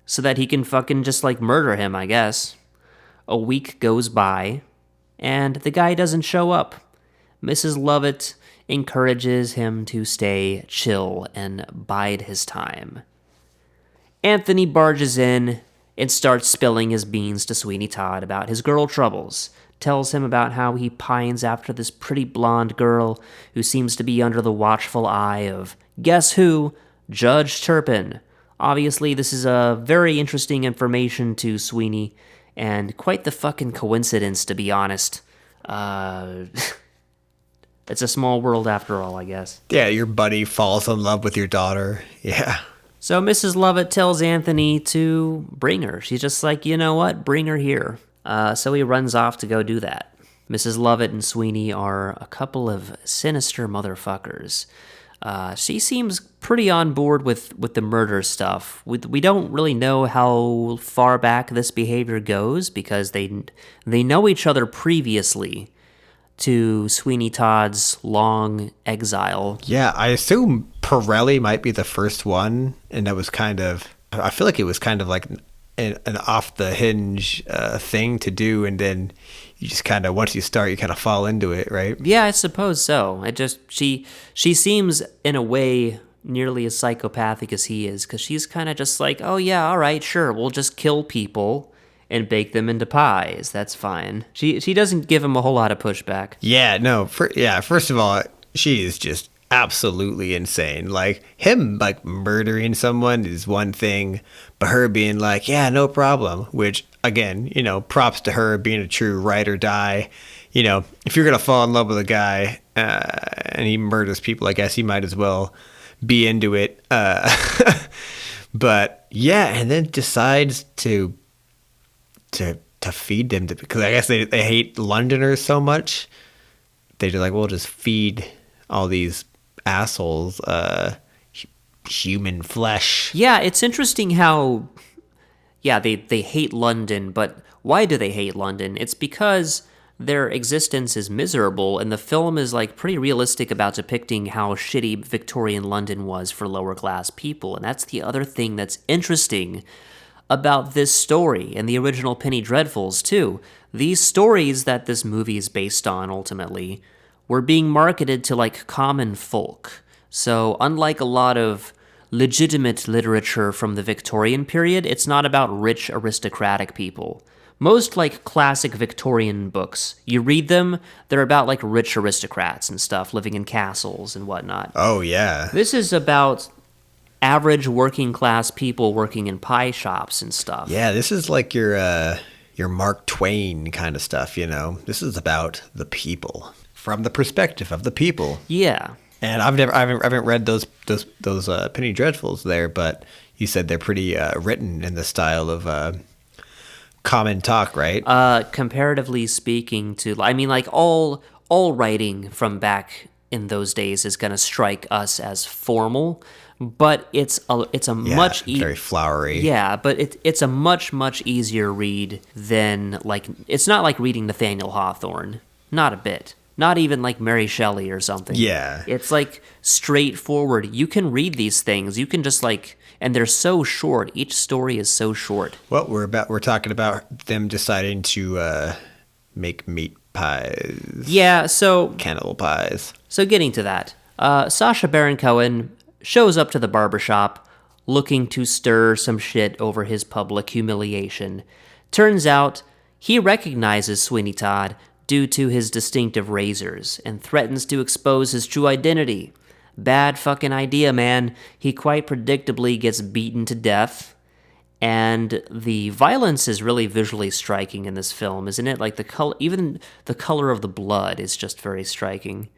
so that he can fucking just, like, murder him, I guess. A week goes by, and the guy doesn't show up. Mrs. Lovett encourages him to stay chill and bide his time. Anthony barges in and starts spilling his beans to Sweeney Todd about his girl troubles, tells him about how he pines after this pretty blonde girl who seems to be under the watchful eye of, guess who? Judge Turpin. Obviously, this is a very interesting information to Sweeney, and quite the fucking coincidence, to be honest. It's a small world after all, I guess. Yeah, your buddy falls in love with your daughter. Yeah. So Mrs. Lovett tells Anthony to bring her. She's just like, you know what? Bring her here. So he runs off to go do that. Mrs. Lovett and Sweeney are a couple of sinister motherfuckers. She seems pretty on board with the murder stuff. We don't really know how far back this behavior goes because they know each other previously to Sweeney Todd's long exile. Yeah, I assume Pirelli might be the first one, and that was I feel like it was kind of like an off-the-hinge thing to do, and then you just kind of, once you start, you kind of fall into it, right? Yeah, I suppose so. She seems, in a way, nearly as psychopathic as he is, because she's kind of just like, oh yeah, all right, sure, we'll just kill people and bake them into pies. That's fine. She doesn't give him a whole lot of pushback. Yeah, no. First of all, she is just absolutely insane. Like, him, like, murdering someone is one thing, but her being like, yeah, no problem, which, again, you know, props to her being a true ride or die. You know, if you're going to fall in love with a guy and he murders people, I guess he might as well be into it. But, yeah, and then decides to feed them, because I guess they hate Londoners so much. They're like, we'll just feed all these assholes human flesh. Yeah, it's interesting how, they hate London, but why do they hate London? It's because their existence is miserable, and the film is like pretty realistic about depicting how shitty Victorian London was for lower class people, and that's the other thing that's interesting about this story and the original Penny Dreadfuls too. These stories that this movie is based on ultimately were being marketed to like common folk. So unlike a lot of legitimate literature from the Victorian period, it's not about rich aristocratic people. Most like classic Victorian books, you read them, they're about like rich aristocrats and stuff living in castles and whatnot. Oh yeah. This is about average working class people working in pie shops and stuff. Yeah, this is like your Mark Twain kind of stuff, you know. This is about the people, from the perspective of the people. Yeah. And I haven't read those Penny Dreadfuls there, but you said they're pretty written in the style of common talk, right? Comparatively speaking to, I mean, like all writing from back in those days is going to strike us as formal. But it's a much very flowery. Yeah, but it's a much easier read than like, it's not like reading Nathaniel Hawthorne, not a bit. Not even like Mary Shelley or something. Yeah. It's like straightforward. You can read these things. You can just like, and they're so short. Each story is so short. Well, we're talking about them deciding to make meat pies. Yeah, so cannibal pies. So getting to that, Sacha Baron Cohen shows up to the barbershop looking to stir some shit over his public humiliation. Turns out he recognizes Sweeney Todd due to his distinctive razors and threatens to expose his true identity. Bad fucking idea, man. He quite predictably gets beaten to death. And the violence is really visually striking in this film, isn't it? Like the color, even the color of the blood is just very striking.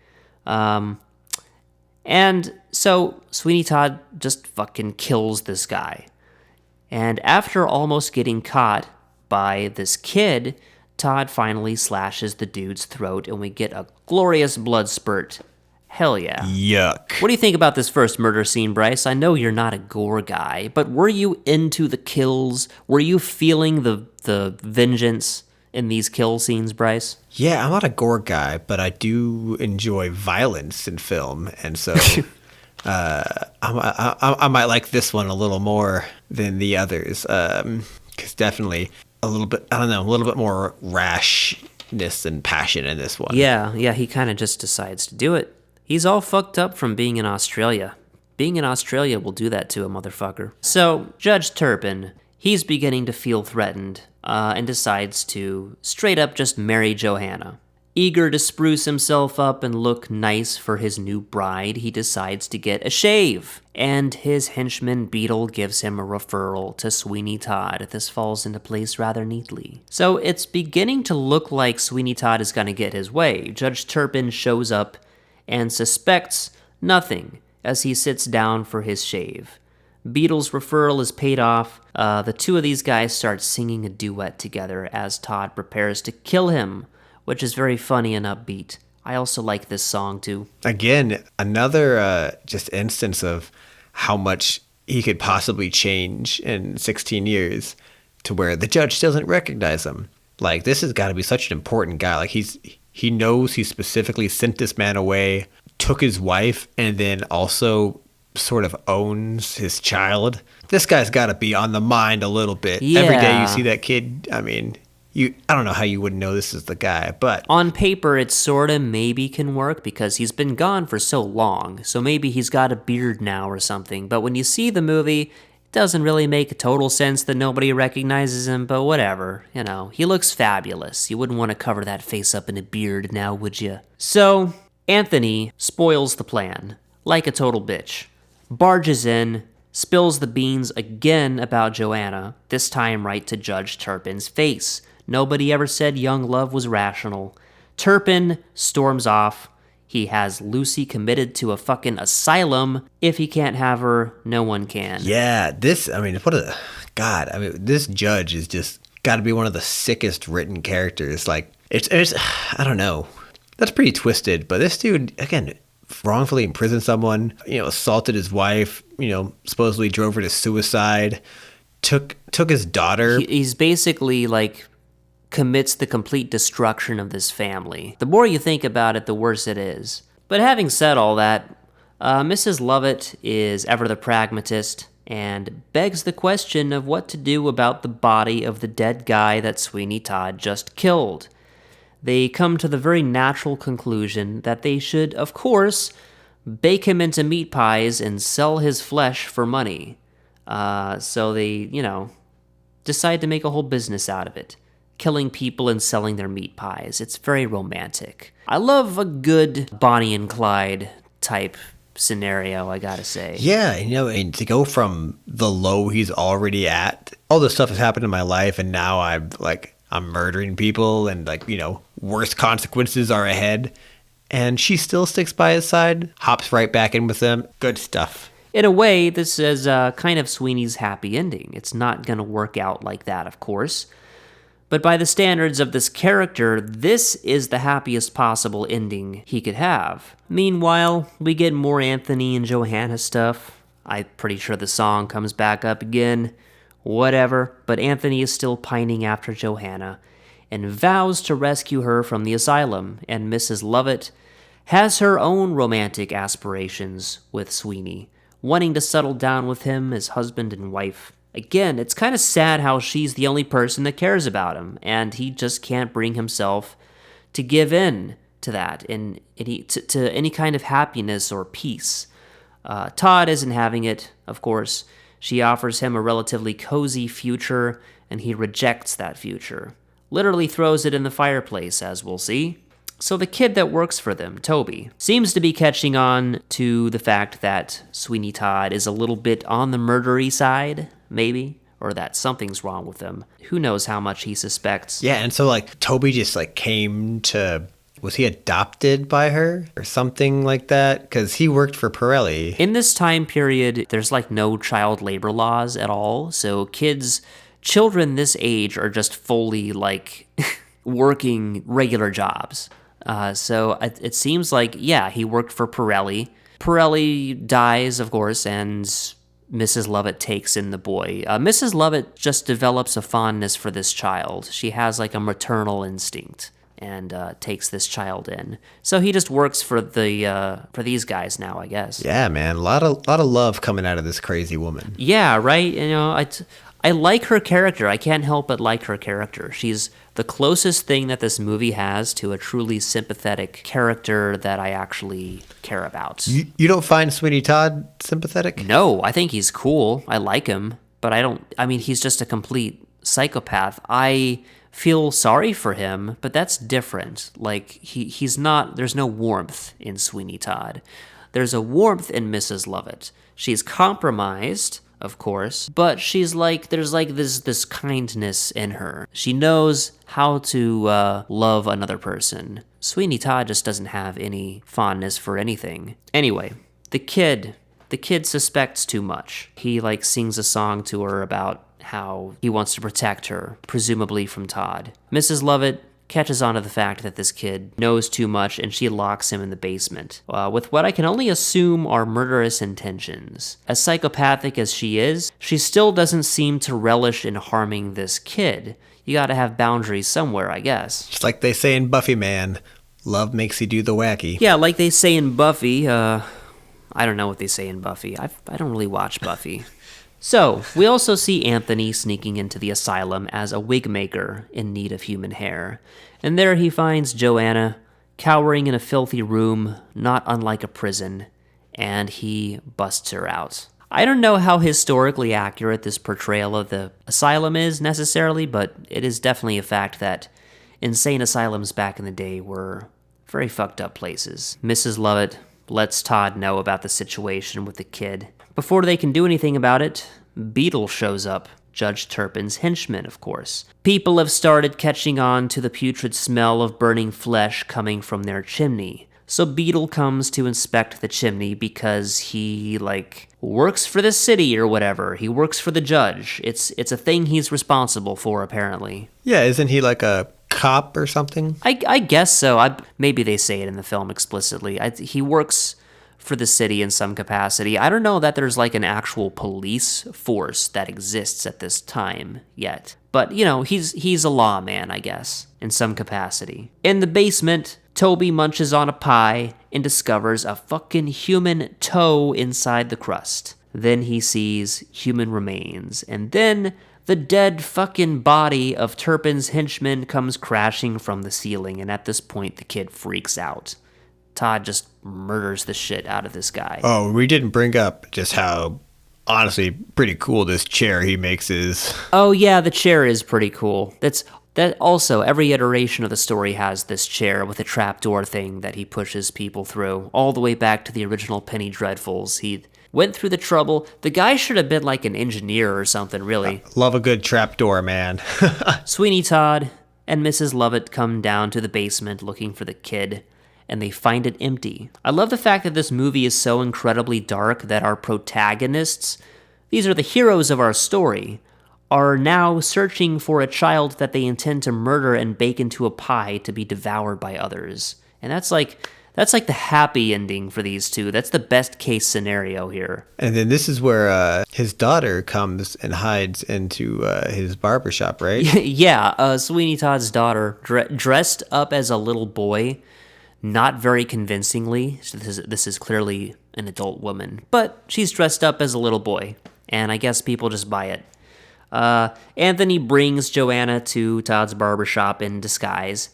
And so Sweeney Todd just fucking kills this guy. And after almost getting caught by this kid, Todd finally slashes the dude's throat and we get a glorious blood spurt Hell yeah. Yuck. What do you think about this first murder scene, Bryce? I know you're not a gore guy, but were you into the kills? Were you feeling the vengeance in these kill scenes, Bryce? Yeah, I'm not a gore guy, but I do enjoy violence in film, and so I might like this one a little more than the others, because definitely a little bit more rashness and passion in this one. Yeah, he kind of just decides to do it. He's all fucked up from being in Australia. Being in Australia will do that to a motherfucker. So, Judge Turpin, he's beginning to feel threatened, and decides to straight up just marry Johanna. Eager to spruce himself up and look nice for his new bride, he decides to get a shave. And his henchman Beetle gives him a referral to Sweeney Todd. This falls into place rather neatly. So it's beginning to look like Sweeney Todd is going to get his way. Judge Turpin shows up and suspects nothing as he sits down for his shave. Beetle's referral is paid off. The two of these guys start singing a duet together as Todd prepares to kill him, which is very funny and upbeat. I also like this song too. Again, another just instance of how much he could possibly change in 16 years to where the judge doesn't recognize him. Like, this has got to be such an important guy. Like, he knows he specifically sent this man away, took his wife, and then also sort of owns his child. This guy's got to be on the mind a little bit. Yeah. Every day you see that kid, I mean, I don't know how you wouldn't know this is the guy, but on paper it sort of maybe can work because he's been gone for so long, so maybe he's got a beard now or something. But when you see the movie, it doesn't really make total sense that nobody recognizes him, but whatever, he looks fabulous. You wouldn't want to cover that face up in a beard now, would you? So Anthony spoils the plan like a total bitch. Barges in, spills the beans again about Joanna, this time right to Judge Turpin's face. Nobody ever said young love was rational. Turpin storms off. He has Lucy committed to a fucking asylum. If he can't have her, no one can. Yeah, this judge is just got to be one of the sickest written characters. Like, it's I don't know. That's pretty twisted, but this dude, again, wrongfully imprisoned someone, assaulted his wife, supposedly drove her to suicide, took his daughter. He's basically like commits the complete destruction of this family. The more you think about it, the worse it is. But having said all that, Mrs. Lovett is ever the pragmatist and begs the question of what to do about the body of the dead guy that Sweeney Todd just killed. They come to the very natural conclusion that they should, of course, bake him into meat pies and sell his flesh for money. So they, decide to make a whole business out of it, killing people and selling their meat pies. It's very romantic. I love a good Bonnie and Clyde type scenario, I gotta say. Yeah, and to go from the low he's already at, all this stuff has happened in my life, and now I'm murdering people, and worse consequences are ahead. And she still sticks by his side, hops right back in with them. Good stuff. In a way, this is kind of Sweeney's happy ending. It's not going to work out like that, of course. But by the standards of this character, this is the happiest possible ending he could have. Meanwhile, we get more Anthony and Johanna stuff. I'm pretty sure the song comes back up again. Whatever, but Anthony is still pining after Johanna and vows to rescue her from the asylum, and Mrs. Lovett has her own romantic aspirations with Sweeney, wanting to settle down with him as husband and wife. Again, it's kind of sad how she's the only person that cares about him, and he just can't bring himself to give in to that, and to any kind of happiness or peace. Todd isn't having it, of course. She offers him a relatively cozy future, and he rejects that future. Literally throws it in the fireplace, as we'll see. So the kid that works for them, Toby, seems to be catching on to the fact that Sweeney Todd is a little bit on the murdery side, maybe, or that something's wrong with him. Who knows how much he suspects. Yeah, and so Toby just came to... Was he adopted by her or something like that? Because he worked for Pirelli. In this time period, there's no child labor laws at all. So children this age are just fully working regular jobs. So it seems like, yeah, he worked for Pirelli. Pirelli dies, of course, and Mrs. Lovett takes in the boy. Mrs. Lovett just develops a fondness for this child. She has like a maternal instinct and takes this child in. So he just works for these guys now, I guess. Yeah, man, a lot of love coming out of this crazy woman. Yeah, right. I like her character. I can't help but like her character. She's the closest thing that this movie has to a truly sympathetic character that I actually care about. You don't find Sweeney Todd sympathetic? No, I think he's cool. I like him, but he's just a complete psychopath. I feel sorry for him, but that's different. Like, he's not, there's no warmth in Sweeney Todd. There's a warmth in Mrs. Lovett. She's compromised, of course, but she's like, there's like this kindness in her. She knows how to love another person. Sweeney Todd just doesn't have any fondness for anything. Anyway, the kid suspects too much. He like sings a song to her about how he wants to protect her, presumably from Todd. Mrs. Lovett catches on to the fact that this kid knows too much, and she locks him in the basement with what I can only assume are murderous intentions. As psychopathic as she is, she still doesn't seem to relish in harming this kid. You gotta have boundaries somewhere, I guess. Just like they say in Buffy, man, love makes you do the wacky. Yeah, like they say in Buffy. I don't know what they say in Buffy. I don't really watch Buffy. So, we also see Anthony sneaking into the asylum as a wig maker in need of human hair. And there he finds Joanna cowering in a filthy room, not unlike a prison, and he busts her out. I don't know how historically accurate this portrayal of the asylum is necessarily, but it is definitely a fact that insane asylums back in the day were very fucked up places. Mrs. Lovett lets Todd know about the situation with the kid. Before they can do anything about it, Beetle shows up. Judge Turpin's henchman, of course. People have started catching on to the putrid smell of burning flesh coming from their chimney. So Beetle comes to inspect the chimney because he, works for the city or whatever. He works for the judge. It's a thing he's responsible for, apparently. Yeah, isn't he like a cop or something? I guess so. Maybe they say it in the film explicitly. He works for the city in some capacity. I don't know that there's like an actual police force that exists at this time yet. But, he's a lawman, I guess, in some capacity. In the basement, Toby munches on a pie and discovers a fucking human toe inside the crust. Then he sees human remains, and then the dead fucking body of Turpin's henchman comes crashing from the ceiling, and at this point the kid freaks out. Todd just murders the shit out of this guy. Oh, we didn't bring up just how, honestly, pretty cool this chair he makes is. Oh yeah, the chair is pretty cool. That also, every iteration of the story has this chair with a trapdoor thing that he pushes people through, all the way back to the original Penny Dreadfuls. He went through the trouble. The guy should have been like an engineer or something, really. Love a good trapdoor, man. Sweeney Todd and Mrs. Lovett come down to the basement looking for the kid, and they find it empty. I love the fact that this movie is so incredibly dark that our protagonists, these are the heroes of our story, are now searching for a child that they intend to murder and bake into a pie to be devoured by others. And that's like the happy ending for these two. That's the best case scenario here. And then this is where his daughter comes and hides into his barbershop, right? Yeah, Sweeney Todd's daughter, dressed up as a little boy, not very convincingly. So this is clearly an adult woman, but she's dressed up as a little boy, and I guess people just buy it. Anthony brings Joanna to Todd's barbershop in disguise,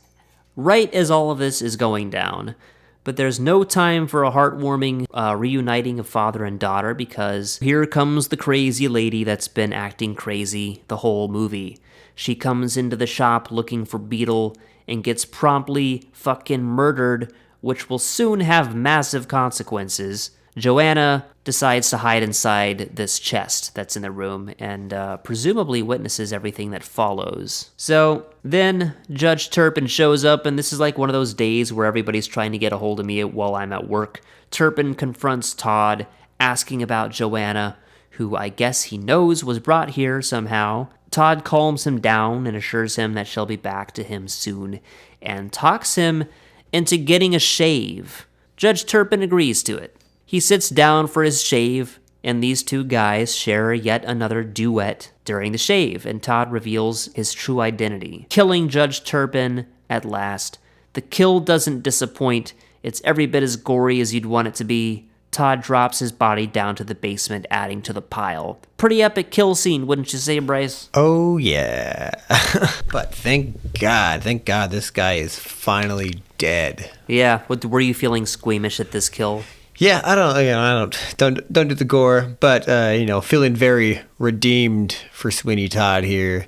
right as all of this is going down. But there's no time for a heartwarming reuniting of father and daughter, because here comes the crazy lady that's been acting crazy the whole movie. She comes into the shop looking for Beetle and gets promptly fucking murdered, which will soon have massive consequences. Joanna decides to hide inside this chest that's in the room and presumably witnesses everything that follows. So then Judge Turpin shows up, and this is like one of those days where everybody's trying to get a hold of me while I'm at work. Turpin confronts Todd, asking about Joanna, who I guess he knows was brought here somehow. Todd calms him down and assures him that she'll be back to him soon, and talks him into getting a shave. Judge Turpin agrees to it. He sits down for his shave, and these two guys share yet another duet during the shave, and Todd reveals his true identity, killing Judge Turpin at last. The kill doesn't disappoint. It's every bit as gory as you'd want it to be. Todd drops his body down to the basement, adding to the pile. Pretty epic kill scene, wouldn't you say, Bryce? Oh, yeah. But thank God this guy is finally dead. Yeah, were you feeling squeamish at this kill? Yeah, I don't do the gore, but feeling very redeemed for Sweeney Todd here.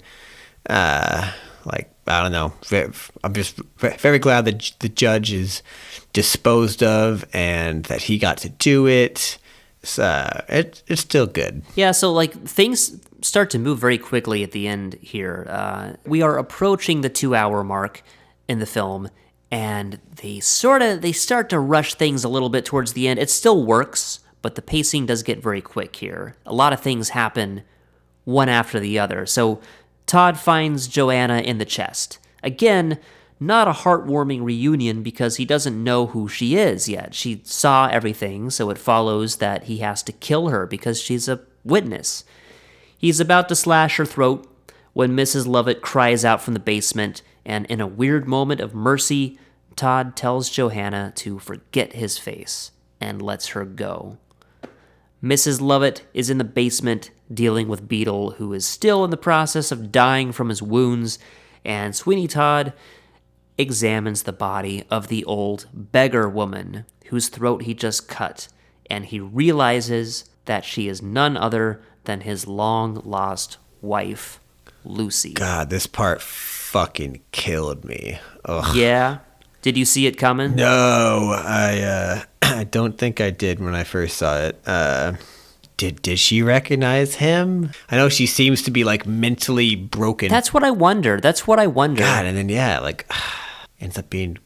I don't know. I'm just very glad that the judge is disposed of and that he got to do it. It's still good. Yeah, so things start to move very quickly at the end here. We are approaching the 2-hour mark in the film, and they start to rush things a little bit towards the end. It still works, but the pacing does get very quick here. A lot of things happen one after the other. So Todd finds Joanna in the chest. Again, not a heartwarming reunion because he doesn't know who she is yet. She saw everything, so it follows that he has to kill her because she's a witness. He's about to slash her throat when Mrs. Lovett cries out from the basement, and in a weird moment of mercy, Todd tells Joanna to forget his face and lets her go. Mrs. Lovett is in the basement dealing with Beetle, who is still in the process of dying from his wounds, and Sweeney Todd examines the body of the old beggar woman whose throat he just cut, and he realizes that she is none other than his long-lost wife, Lucy. God, this part fucking killed me. Ugh. Yeah? Did you see it coming? No, I don't think I did when I first saw it. Did she recognize him? I know she seems to be mentally broken. That's what I wonder. God, and then ends up being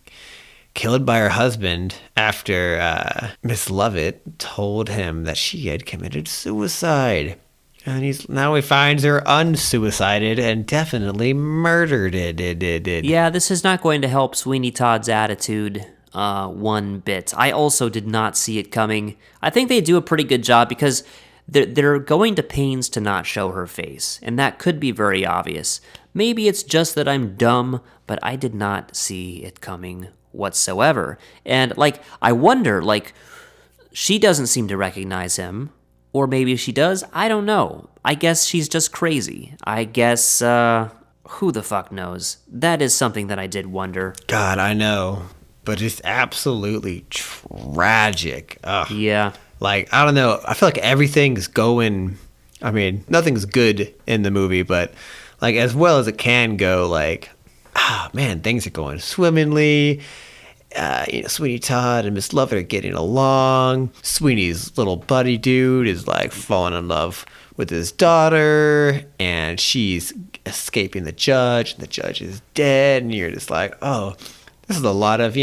killed by her husband after Miss Lovett told him that she had committed suicide. And now he finds her unsuicided and definitely murdered it. Yeah, this is not going to help Sweeney Todd's attitude one bit. I also did not see it coming. I think they do a pretty good job because they're going to pains to not show her face, and that could be very obvious. Maybe it's just that I'm dumb, but I did not see it coming whatsoever. And I wonder, she doesn't seem to recognize him. Or maybe she does. I don't know. I guess she's just crazy. I guess, who the fuck knows? That is something that I did wonder. God, I know. But it's absolutely tragic. Ugh. Yeah. I don't know. I feel like everything's going... I mean, nothing's good in the movie, but, as well as it can go, things are going swimmingly. Sweeney Todd and Miss Lovett are getting along. Sweeney's little buddy dude is falling in love with his daughter, and she's escaping the judge, and the judge is dead, and you're just oh, this is a lot of,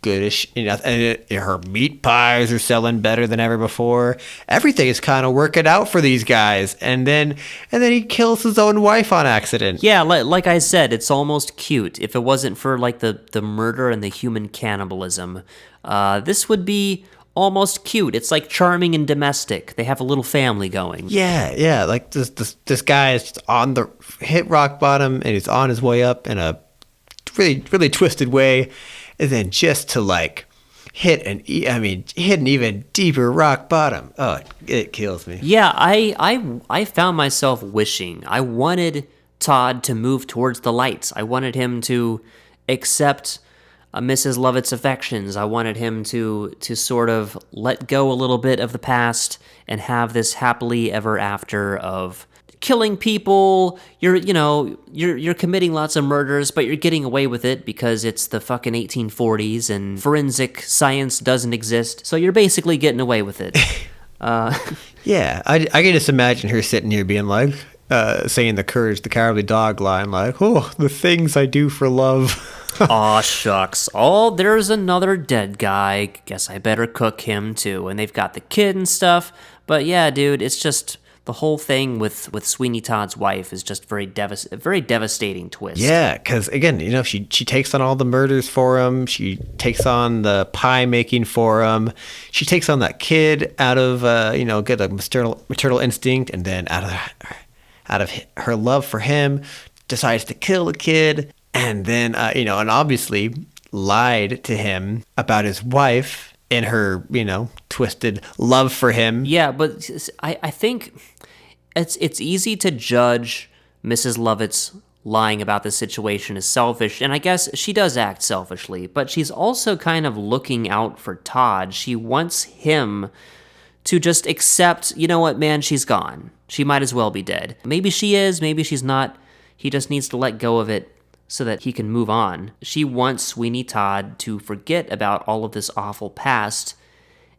goodish, and her meat pies are selling better than ever before. Everything is kind of working out for these guys, and then he kills his own wife on accident. Yeah, like I said, it's almost cute. If it wasn't for the murder and the human cannibalism, this would be almost cute. It's charming and domestic. They have a little family going. Yeah. This guy is just hit rock bottom, and he's on his way up in a really, really twisted way. And then just to hit an even deeper rock bottom. Oh, it kills me. Yeah, I found myself wishing. I wanted Todd to move towards the lights. I wanted him to accept Mrs. Lovett's affections. I wanted him to sort of let go a little bit of the past and have this happily ever after of killing people. You're committing lots of murders, but you're getting away with it because it's the fucking 1840s and forensic science doesn't exist. So you're basically getting away with it. Yeah, I can just imagine her sitting here being saying the Courage the Cowardly Dog line, oh, the things I do for love. Aw, shucks. Oh, there's another dead guy. Guess I better cook him too. And they've got the kid and stuff. But yeah, dude, it's just the whole thing with Sweeney Todd's wife is just very devastating twist. Yeah, because again, she takes on all the murders for him. She takes on the pie making for him. She takes on that kid out of get a maternal instinct, and then out of her love for him, decides to kill the kid, and then and obviously lied to him about his wife in her twisted love for him. Yeah, but I think it's easy to judge Mrs. Lovett's lying about the situation as selfish, and I guess she does act selfishly, but she's also kind of looking out for Todd. She wants him to just accept, you know what, man, she's gone. She might as well be dead. Maybe she is, maybe she's not. He just needs to let go of it so that he can move on. She wants Sweeney Todd to forget about all of this awful past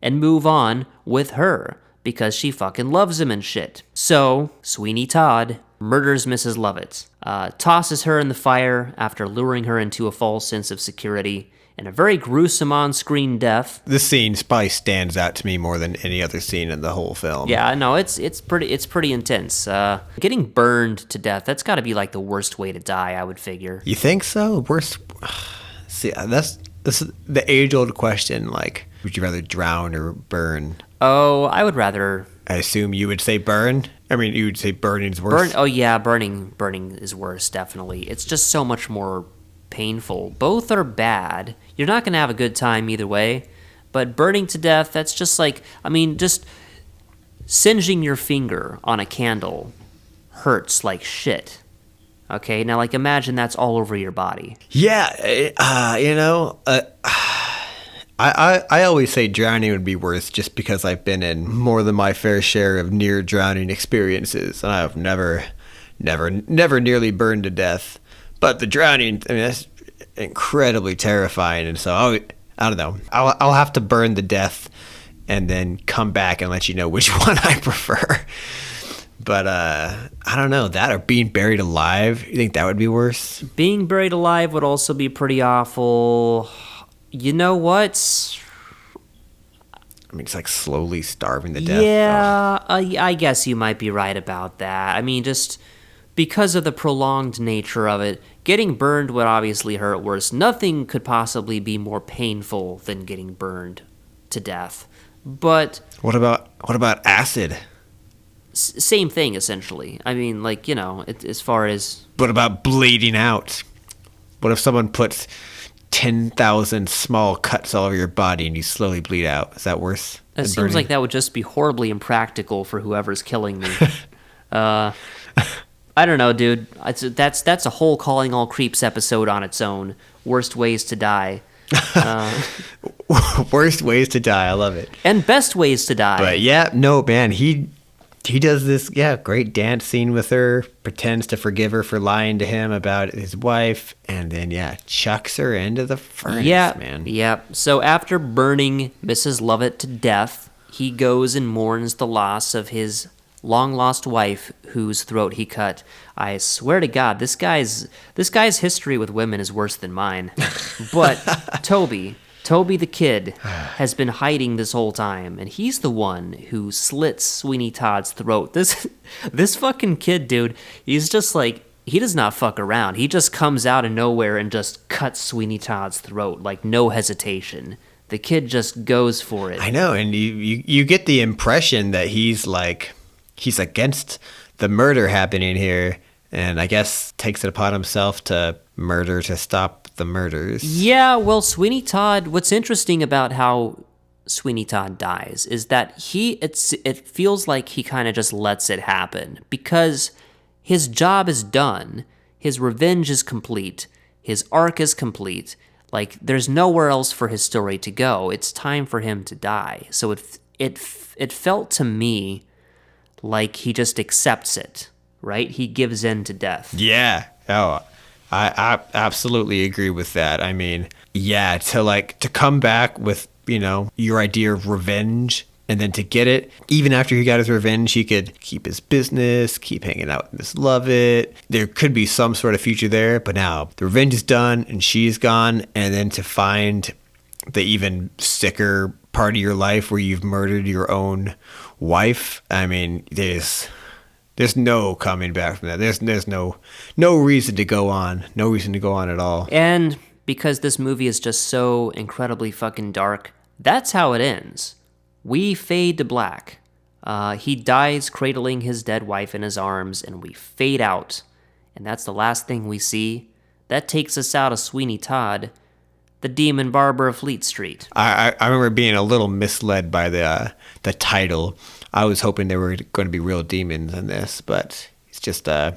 and move on with her because she fucking loves him and shit. So, Sweeney Todd murders Mrs. Lovett, tosses her in the fire after luring her into a false sense of security, and a very gruesome on-screen death. This scene probably stands out to me more than any other scene in the whole film. Yeah, no, it's pretty intense. Getting burned to death, that's got to be like the worst way to die, I would figure. You think so? Worst? See, this is the age-old question. Like, would you rather drown or burn? Oh, I would rather. I assume you would say burn. I mean, you would say burning's worse. Oh yeah, burning is worse. Definitely, it's just so much more painful. Both are bad. You're not going to have a good time either way, but burning to death, that's just like, just singeing your finger on a candle hurts like shit. Okay, now like imagine that's all over your body. Yeah, I always say drowning would be worse just because I've been in more than my fair share of near drowning experiences, and I've never nearly burned to death. But the drowning, that's incredibly terrifying, and so I don't know. I'll have to burn to death and then come back and let you know which one I prefer. But I don't know, that or being buried alive. You think that would be worse? Being buried alive would also be pretty awful. You know what? It's like slowly starving to death. Yeah, I guess you might be right about that. Just because of the prolonged nature of it, getting burned would obviously hurt worse. Nothing could possibly be more painful than getting burned to death. But what about acid? Same thing, essentially. As far as... What about bleeding out? What if someone puts 10,000 small cuts all over your body and you slowly bleed out? Is that worse? It seems like that would just be horribly impractical for whoever's killing me. I don't know, dude. That's a whole Calling All Creeps episode on its own. Worst ways to die. Worst ways to die. I love it. And best ways to die. But yeah, no, man. He does this, great dance scene with her, pretends to forgive her for lying to him about his wife, and then, chucks her into the furnace, man. Yeah. So after burning Mrs. Lovett to death, he goes and mourns the loss of his long-lost wife whose throat he cut. I swear to God, this guy's history with women is worse than mine. But Toby the kid has been hiding this whole time, and he's the one who slits Sweeney Todd's throat. This fucking kid, dude, he's just like, he does not fuck around. He just comes out of nowhere and just cuts Sweeney Todd's throat, like no hesitation. The kid just goes for it. I know, and you get the impression that he's against the murder happening here, and I guess takes it upon himself to murder to stop the murders. Yeah, well, Sweeney Todd, what's interesting about how Sweeney Todd dies is that it feels like he kind of just lets it happen because his job is done, his revenge is complete, his arc is complete. Like, there's nowhere else for his story to go. It's time for him to die. So it felt to me like he just accepts it, right? He gives in to death. Yeah. Oh, I absolutely agree with that. To come back with, your idea of revenge, and then to get it, even after he got his revenge, he could keep his business, keep hanging out with Miss Lovett. There could be some sort of future there, but now the revenge is done and she's gone, and then to find the even sicker part of your life where you've murdered your own wife. There's There's no coming back from that. There's no reason to go on. No reason to go on at all. And because this movie is just so incredibly fucking dark, that's how it ends. We fade to black. He dies cradling his dead wife in his arms, and we fade out. And that's the last thing we see. That takes us out of Sweeney Todd, the demon barber of Fleet Street. I remember being a little misled by the title. I was hoping there were going to be real demons in this, but it's just the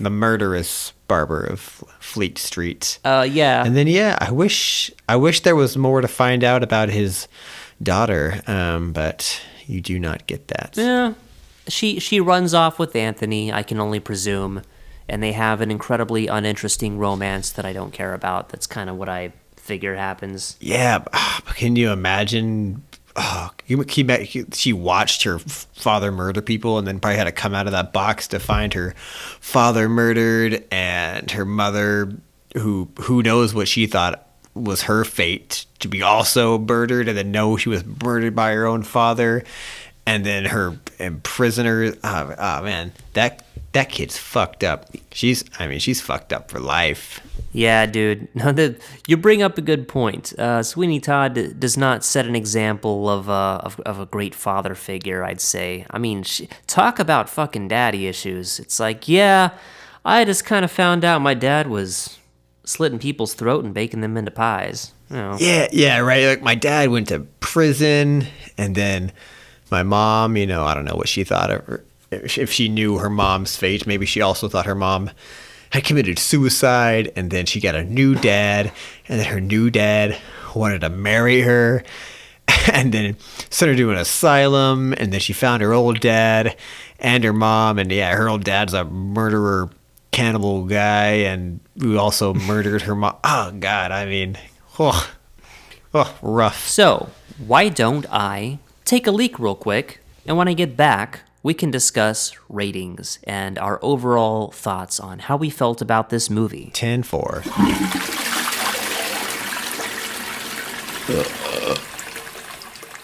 murderous barber of Fleet Street. Yeah. And then I wish there was more to find out about his daughter, but you do not get that. Yeah. She runs off with Anthony, I can only presume, and they have an incredibly uninteresting romance that I don't care about. That's kind of what I figure happens. Yeah, can you imagine? She watched her father murder people, and then probably had to come out of that box to find her father murdered, and her mother, who knows what she thought was her fate, to be also murdered, and then know she was murdered by her own father, and then her prisoner. Oh man, that kid's fucked up. She's fucked up for life. Yeah, dude. You bring up a good point. Sweeney Todd does not set an example of a great father figure, I'd say. I mean, talk about fucking daddy issues. It's like, yeah, I just kind of found out my dad was slitting people's throat and baking them into pies. You know. Yeah, right. Like, my dad went to prison, and then my mom, I don't know what she thought of her. If she knew her mom's fate, maybe she also thought her mom had committed suicide, and then she got a new dad, and then her new dad wanted to marry her, and then sent her to an asylum, and then she found her old dad and her mom, and her old dad's a murderer, cannibal guy, and who also murdered her mom. Oh God, rough. So why don't I take a leak real quick, and when I get back, we can discuss ratings and our overall thoughts on how we felt about this movie. 10-4.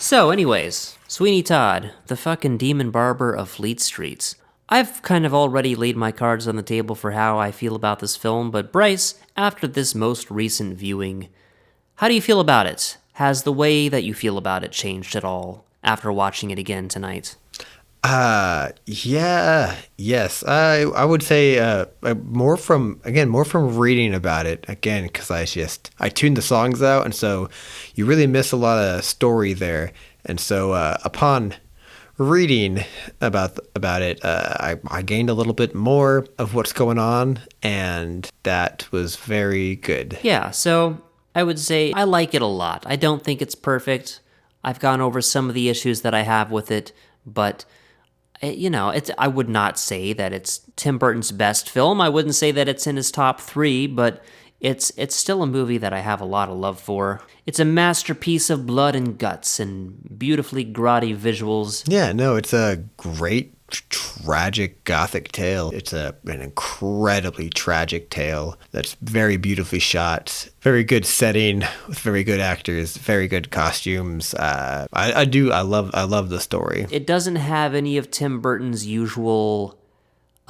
So anyways, Sweeney Todd, the fucking demon barber of Fleet Street. I've kind of already laid my cards on the table for how I feel about this film, but Bryce, after this most recent viewing, how do you feel about it? Has the way that you feel about it changed at all after watching it again tonight? Yes. I would say more from reading about it again, because I tuned the songs out, and so you really miss a lot of story there. And so upon reading about it, I gained a little bit more of what's going on, and that was very good. Yeah, so I would say I like it a lot. I don't think it's perfect. I've gone over some of the issues that I have with it, but I would not say that it's Tim Burton's best film. I wouldn't say that it's in his top 3, but it's still a movie that I have a lot of love for. It's a masterpiece of blood and guts and beautifully grotty visuals. Yeah, no, it's a great, tragic gothic tale. It's an incredibly tragic tale that's very beautifully shot, very good setting with very good actors, very good costumes. I love the story. It doesn't have any of Tim Burton's usual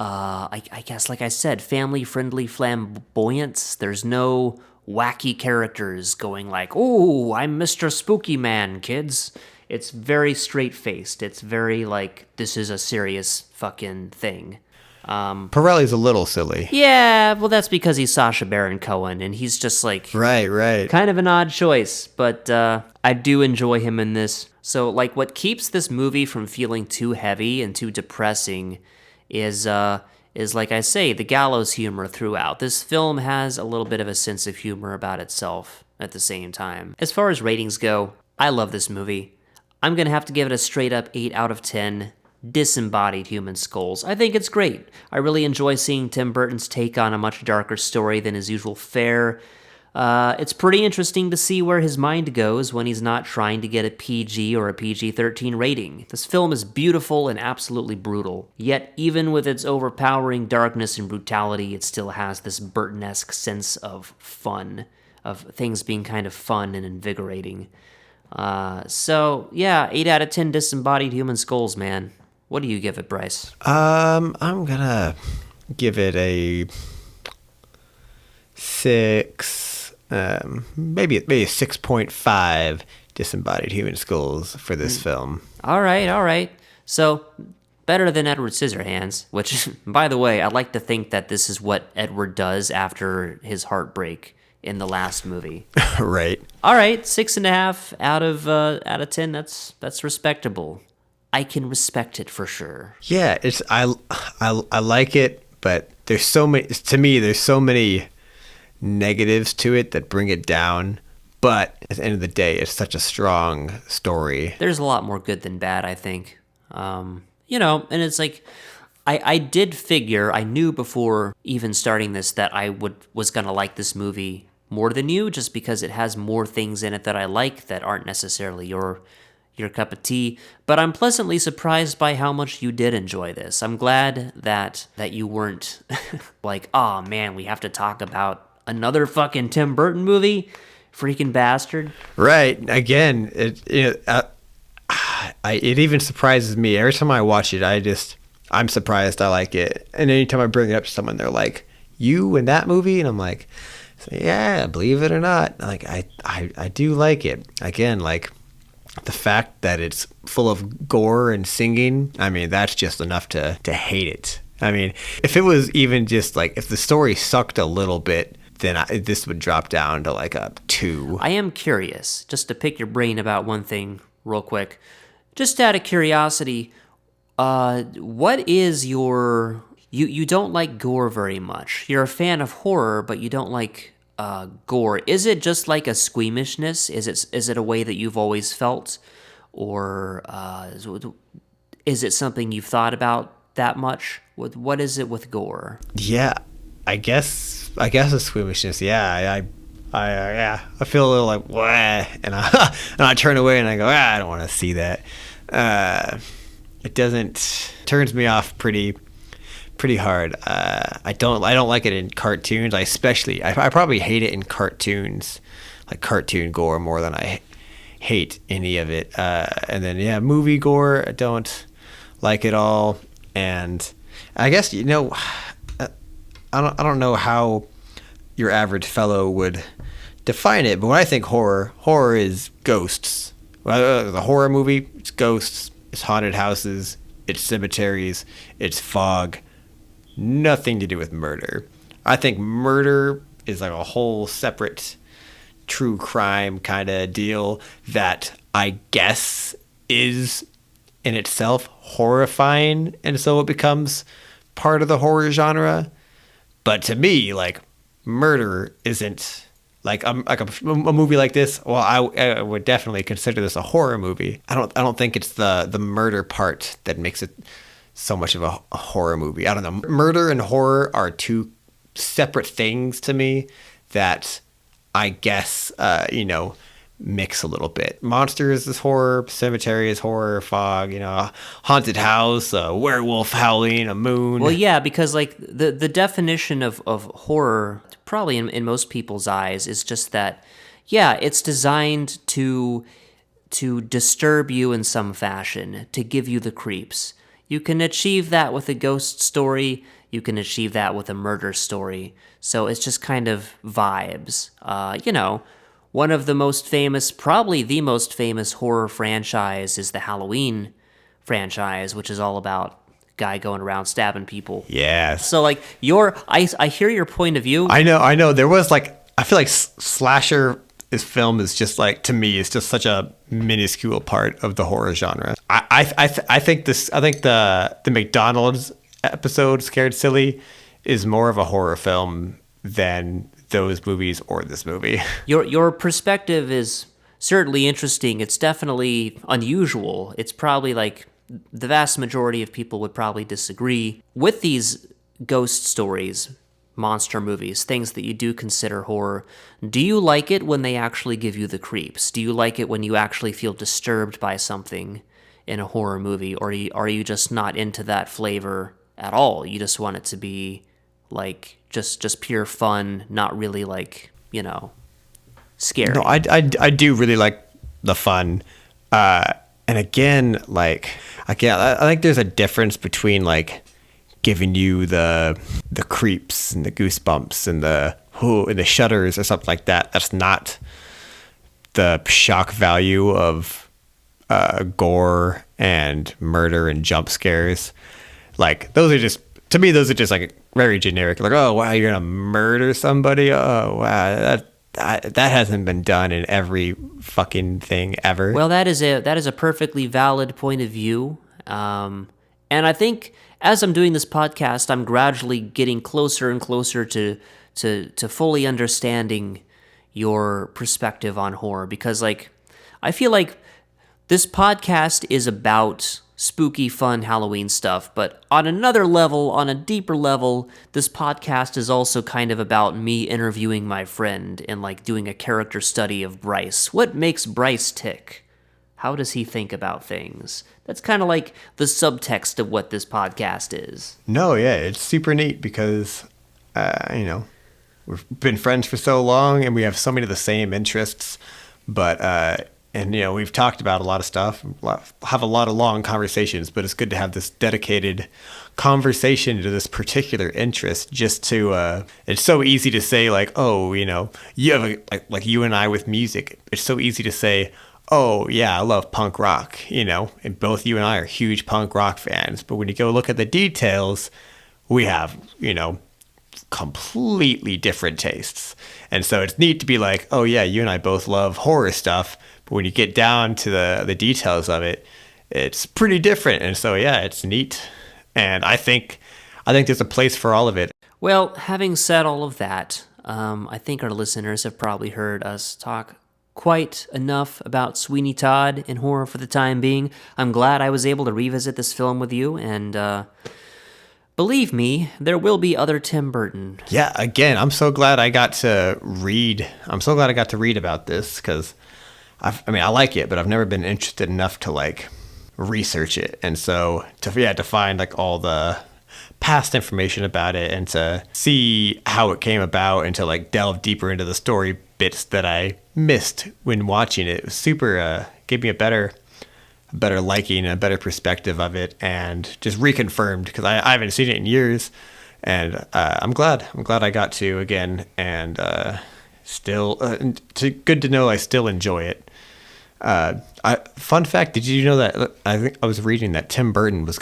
I guess, like I said, family-friendly flamboyance. There's no wacky characters going like, "Oh, I'm Mr. Spooky Man, kids." It's very straight-faced. It's very like, this is a serious fucking thing. Pirelli's a little silly. Yeah, well, that's because he's Sacha Baron Cohen, and he's just like... Right. Kind of an odd choice, but I do enjoy him in this. So, like, what keeps this movie from feeling too heavy and too depressing is like I say, the gallows humor throughout. This film has a little bit of a sense of humor about itself at the same time. As far as ratings go, I love this movie. I'm going to have to give it a straight up 8 out of 10 disembodied human skulls. I think it's great. I really enjoy seeing Tim Burton's take on a much darker story than his usual fare. It's pretty interesting to see where his mind goes when he's not trying to get a PG or a PG-13 rating. This film is beautiful and absolutely brutal, yet even with its overpowering darkness and brutality, it still has this Burton-esque sense of fun, of things being kind of fun and invigorating. So, yeah, 8 out of 10 disembodied human skulls, man. What do you give it, Bryce? I'm gonna give it a 6, maybe a 6.5 disembodied human skulls for this film. All right. So, better than Edward Scissorhands, which, by the way, I'd like to think that this is what Edward does after his heartbreak in the last movie. Right. All right, 6.5 out of 10. That's respectable. I can respect it for sure. Yeah, I like it, but there's so many negatives to it that bring it down. But at the end of the day, it's such a strong story. There's a lot more good than bad, I think. And it's like, I did figure, I knew before even starting this that I was gonna like this movie more than you, just because it has more things in it that I like that aren't necessarily your cup of tea. But I'm pleasantly surprised by how much you did enjoy this. I'm glad that you weren't like, oh man, we have to talk about another fucking Tim Burton movie. Freaking bastard. Right. Again, it even surprises me. Every time I watch it, I'm surprised I like it. And anytime I bring it up to someone, they're like, you in that movie? And I'm like, yeah, believe it or not. Like, I do like it. Again, like, the fact that it's full of gore and singing, I mean, that's just enough to hate it. I mean, if it was even just like, if the story sucked a little bit, then this would drop down to like a 2. I am curious, just to pick your brain about one thing real quick. Just out of curiosity, what is your... You don't like gore very much. You're a fan of horror, but you don't like gore. Is it just like a squeamishness? Is it a way that you've always felt? Or is it something you've thought about that much? What is it with gore? Yeah, I guess a squeamishness. Yeah, I feel a little like wah, and I turn away and I go, I don't want to see that. It turns me off pretty hard. I don't like it in cartoons. I probably hate it in cartoons, like cartoon gore, more than I hate any of it. And then movie gore, I don't like it all. And I guess I don't know how your average fellow would define it, but when I think horror is ghosts. The horror movie, it's ghosts, it's haunted houses, it's cemeteries, it's fog. Nothing to do with murder. I think murder is like a whole separate true crime kind of deal that I guess is in itself horrifying, and so it becomes part of the horror genre. But to me, like, murder isn't like a movie like this. Well, I would definitely consider this a horror movie. I don't think it's the murder part that makes it so much of a horror movie. I don't know. Murder and horror are two separate things to me that I guess mix a little bit. Monsters is horror, cemetery is horror, fog, haunted house, a werewolf howling, a moon. Well, yeah, because like the definition of horror, probably in most people's eyes, is just that, yeah, it's designed to disturb you in some fashion, to give you the creeps. You can achieve that with a ghost story. You can achieve that with a murder story. So it's just kind of vibes. One of the most famous, probably the most famous horror franchise is the Halloween franchise, which is all about a guy going around stabbing people. Yes. So like I hear your point of view. I know. There was like, I feel like slasher film is just like, to me, it's just such a minuscule part of the horror genre. I think the McDonald's episode, Scared Silly, is more of a horror film than those movies or this movie. Your perspective is certainly interesting. It's definitely unusual. It's probably like the vast majority of people would probably disagree with these ghost stories, monster movies, things that you do consider horror. Do you like it when they actually give you the creeps? Do you like it when you actually feel disturbed by something in a horror movie, or are you just not into that flavor at all? You just want it to be like just pure fun, not really like, scary. No, I do really like the fun. And And again, I think there's a difference between like giving you the creeps and the goosebumps and the shudders or something like that. That's not the shock value of gore and murder and jump scares. Like those are just like very generic. Like, oh wow, you're gonna murder somebody. Oh wow, that hasn't been done in every fucking thing ever. Well, that is a perfectly valid point of view, and I think as I'm doing this podcast, I'm gradually getting closer and closer to fully understanding your perspective on horror, because like I feel like this podcast is about spooky, fun Halloween stuff, but on another level, on a deeper level, this podcast is also kind of about me interviewing my friend and like doing a character study of Bryce. What makes Bryce tick? How does he think about things? That's kind of like the subtext of what this podcast is. No, yeah, it's super neat because, we've been friends for so long and we have so many of the same interests, but, we've talked about a lot of stuff, have a lot of long conversations, but it's good to have this dedicated conversation to this particular interest just to, it's so easy to say like, oh, you have like you and I with music. It's so easy to say, oh yeah, I love punk rock, and both you and I are huge punk rock fans. But when you go look at the details, we have, completely different tastes. And so it's neat to be like, oh yeah, you and I both love horror stuff. But when you get down to the details of it, it's pretty different. And so, yeah, it's neat. And I think there's a place for all of it. Well, having said all of that, I think our listeners have probably heard us talk quite enough about Sweeney Todd and horror for the time being. I'm glad I was able to revisit this film with you, and believe me, there will be other Tim Burton. Yeah, again, I'm so glad I got to read. I'm so glad I got to read about this because I like it, but I've never been interested enough to like research it. And so to find like all the past information about it and to see how it came about and to like delve deeper into the story bits that I missed when watching it, was super, gave me a better liking and a better perspective of it, and just reconfirmed because I haven't seen it in years, and I'm glad I got to again, and still good to know I still enjoy it. Fun fact, did you know that I think I was reading that Tim Burton was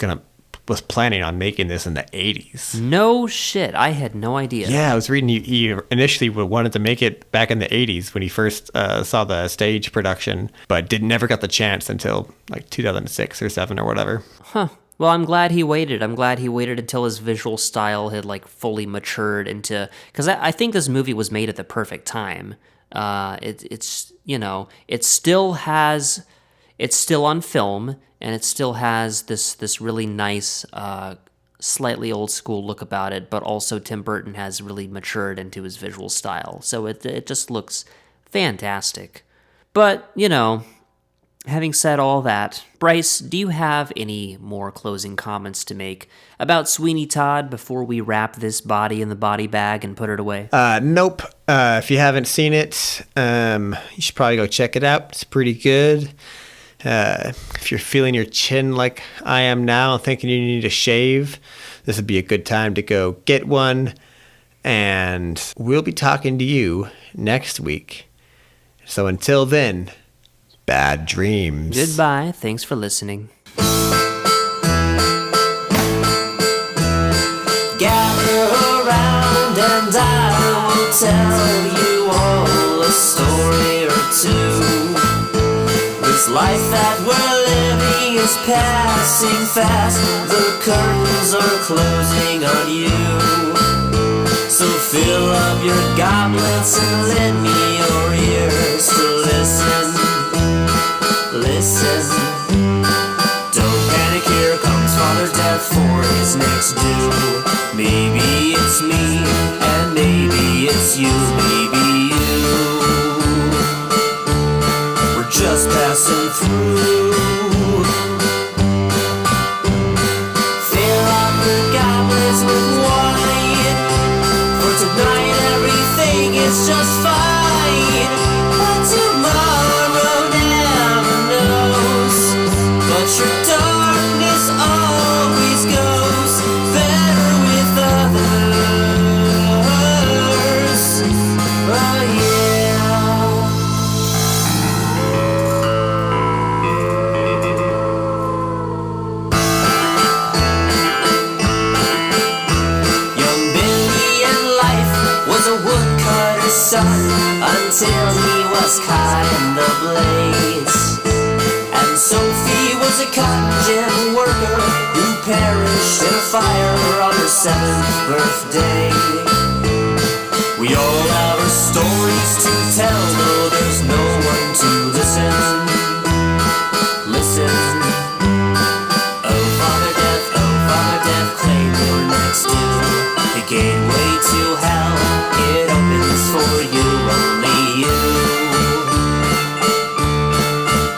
planning on making this in the 80s? No shit, I had no idea. Yeah, I was reading he initially wanted to make it back in the 80s when he first saw the stage production, but never got the chance until like 2006 or 7 or whatever. Huh. Well, I'm glad he waited. I'm glad he waited until his visual style had like fully matured into, because I think this movie was made at the perfect time. It's still on film, and it still has this really nice, slightly old school look about it, but also Tim Burton has really matured into his visual style. So it just looks fantastic. But, having said all that, Bryce, do you have any more closing comments to make about Sweeney Todd before we wrap this body in the body bag and put it away? Nope. If you haven't seen it, you should probably go check it out. It's pretty good. If you're feeling your chin like I am now, thinking you need a shave, this would be a good time to go get one. And we'll be talking to you next week. So until then, bad dreams. Goodbye. Thanks for listening. Gather around and I will tell you all a story or two. This life that we're living is passing fast. The curtains are closing on you. So fill up your goblets and lend me your ears to listen. Listen. Don't panic, here comes Father Death for his next due. Maybe it's me, and maybe it's you, maybe you. We're just passing through. Fill up the goblets with wine. For tonight everything is just fine. But tomorrow never knows. ablaze. And Sophie was a cotton gin worker who perished in a fire on her 7th birthday. We all have our stories to tell, though there's no one to listen. Listen. Oh, Father Death, claim your next due. The gateway to hell, it opens for you, only you.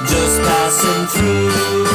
Just passing through.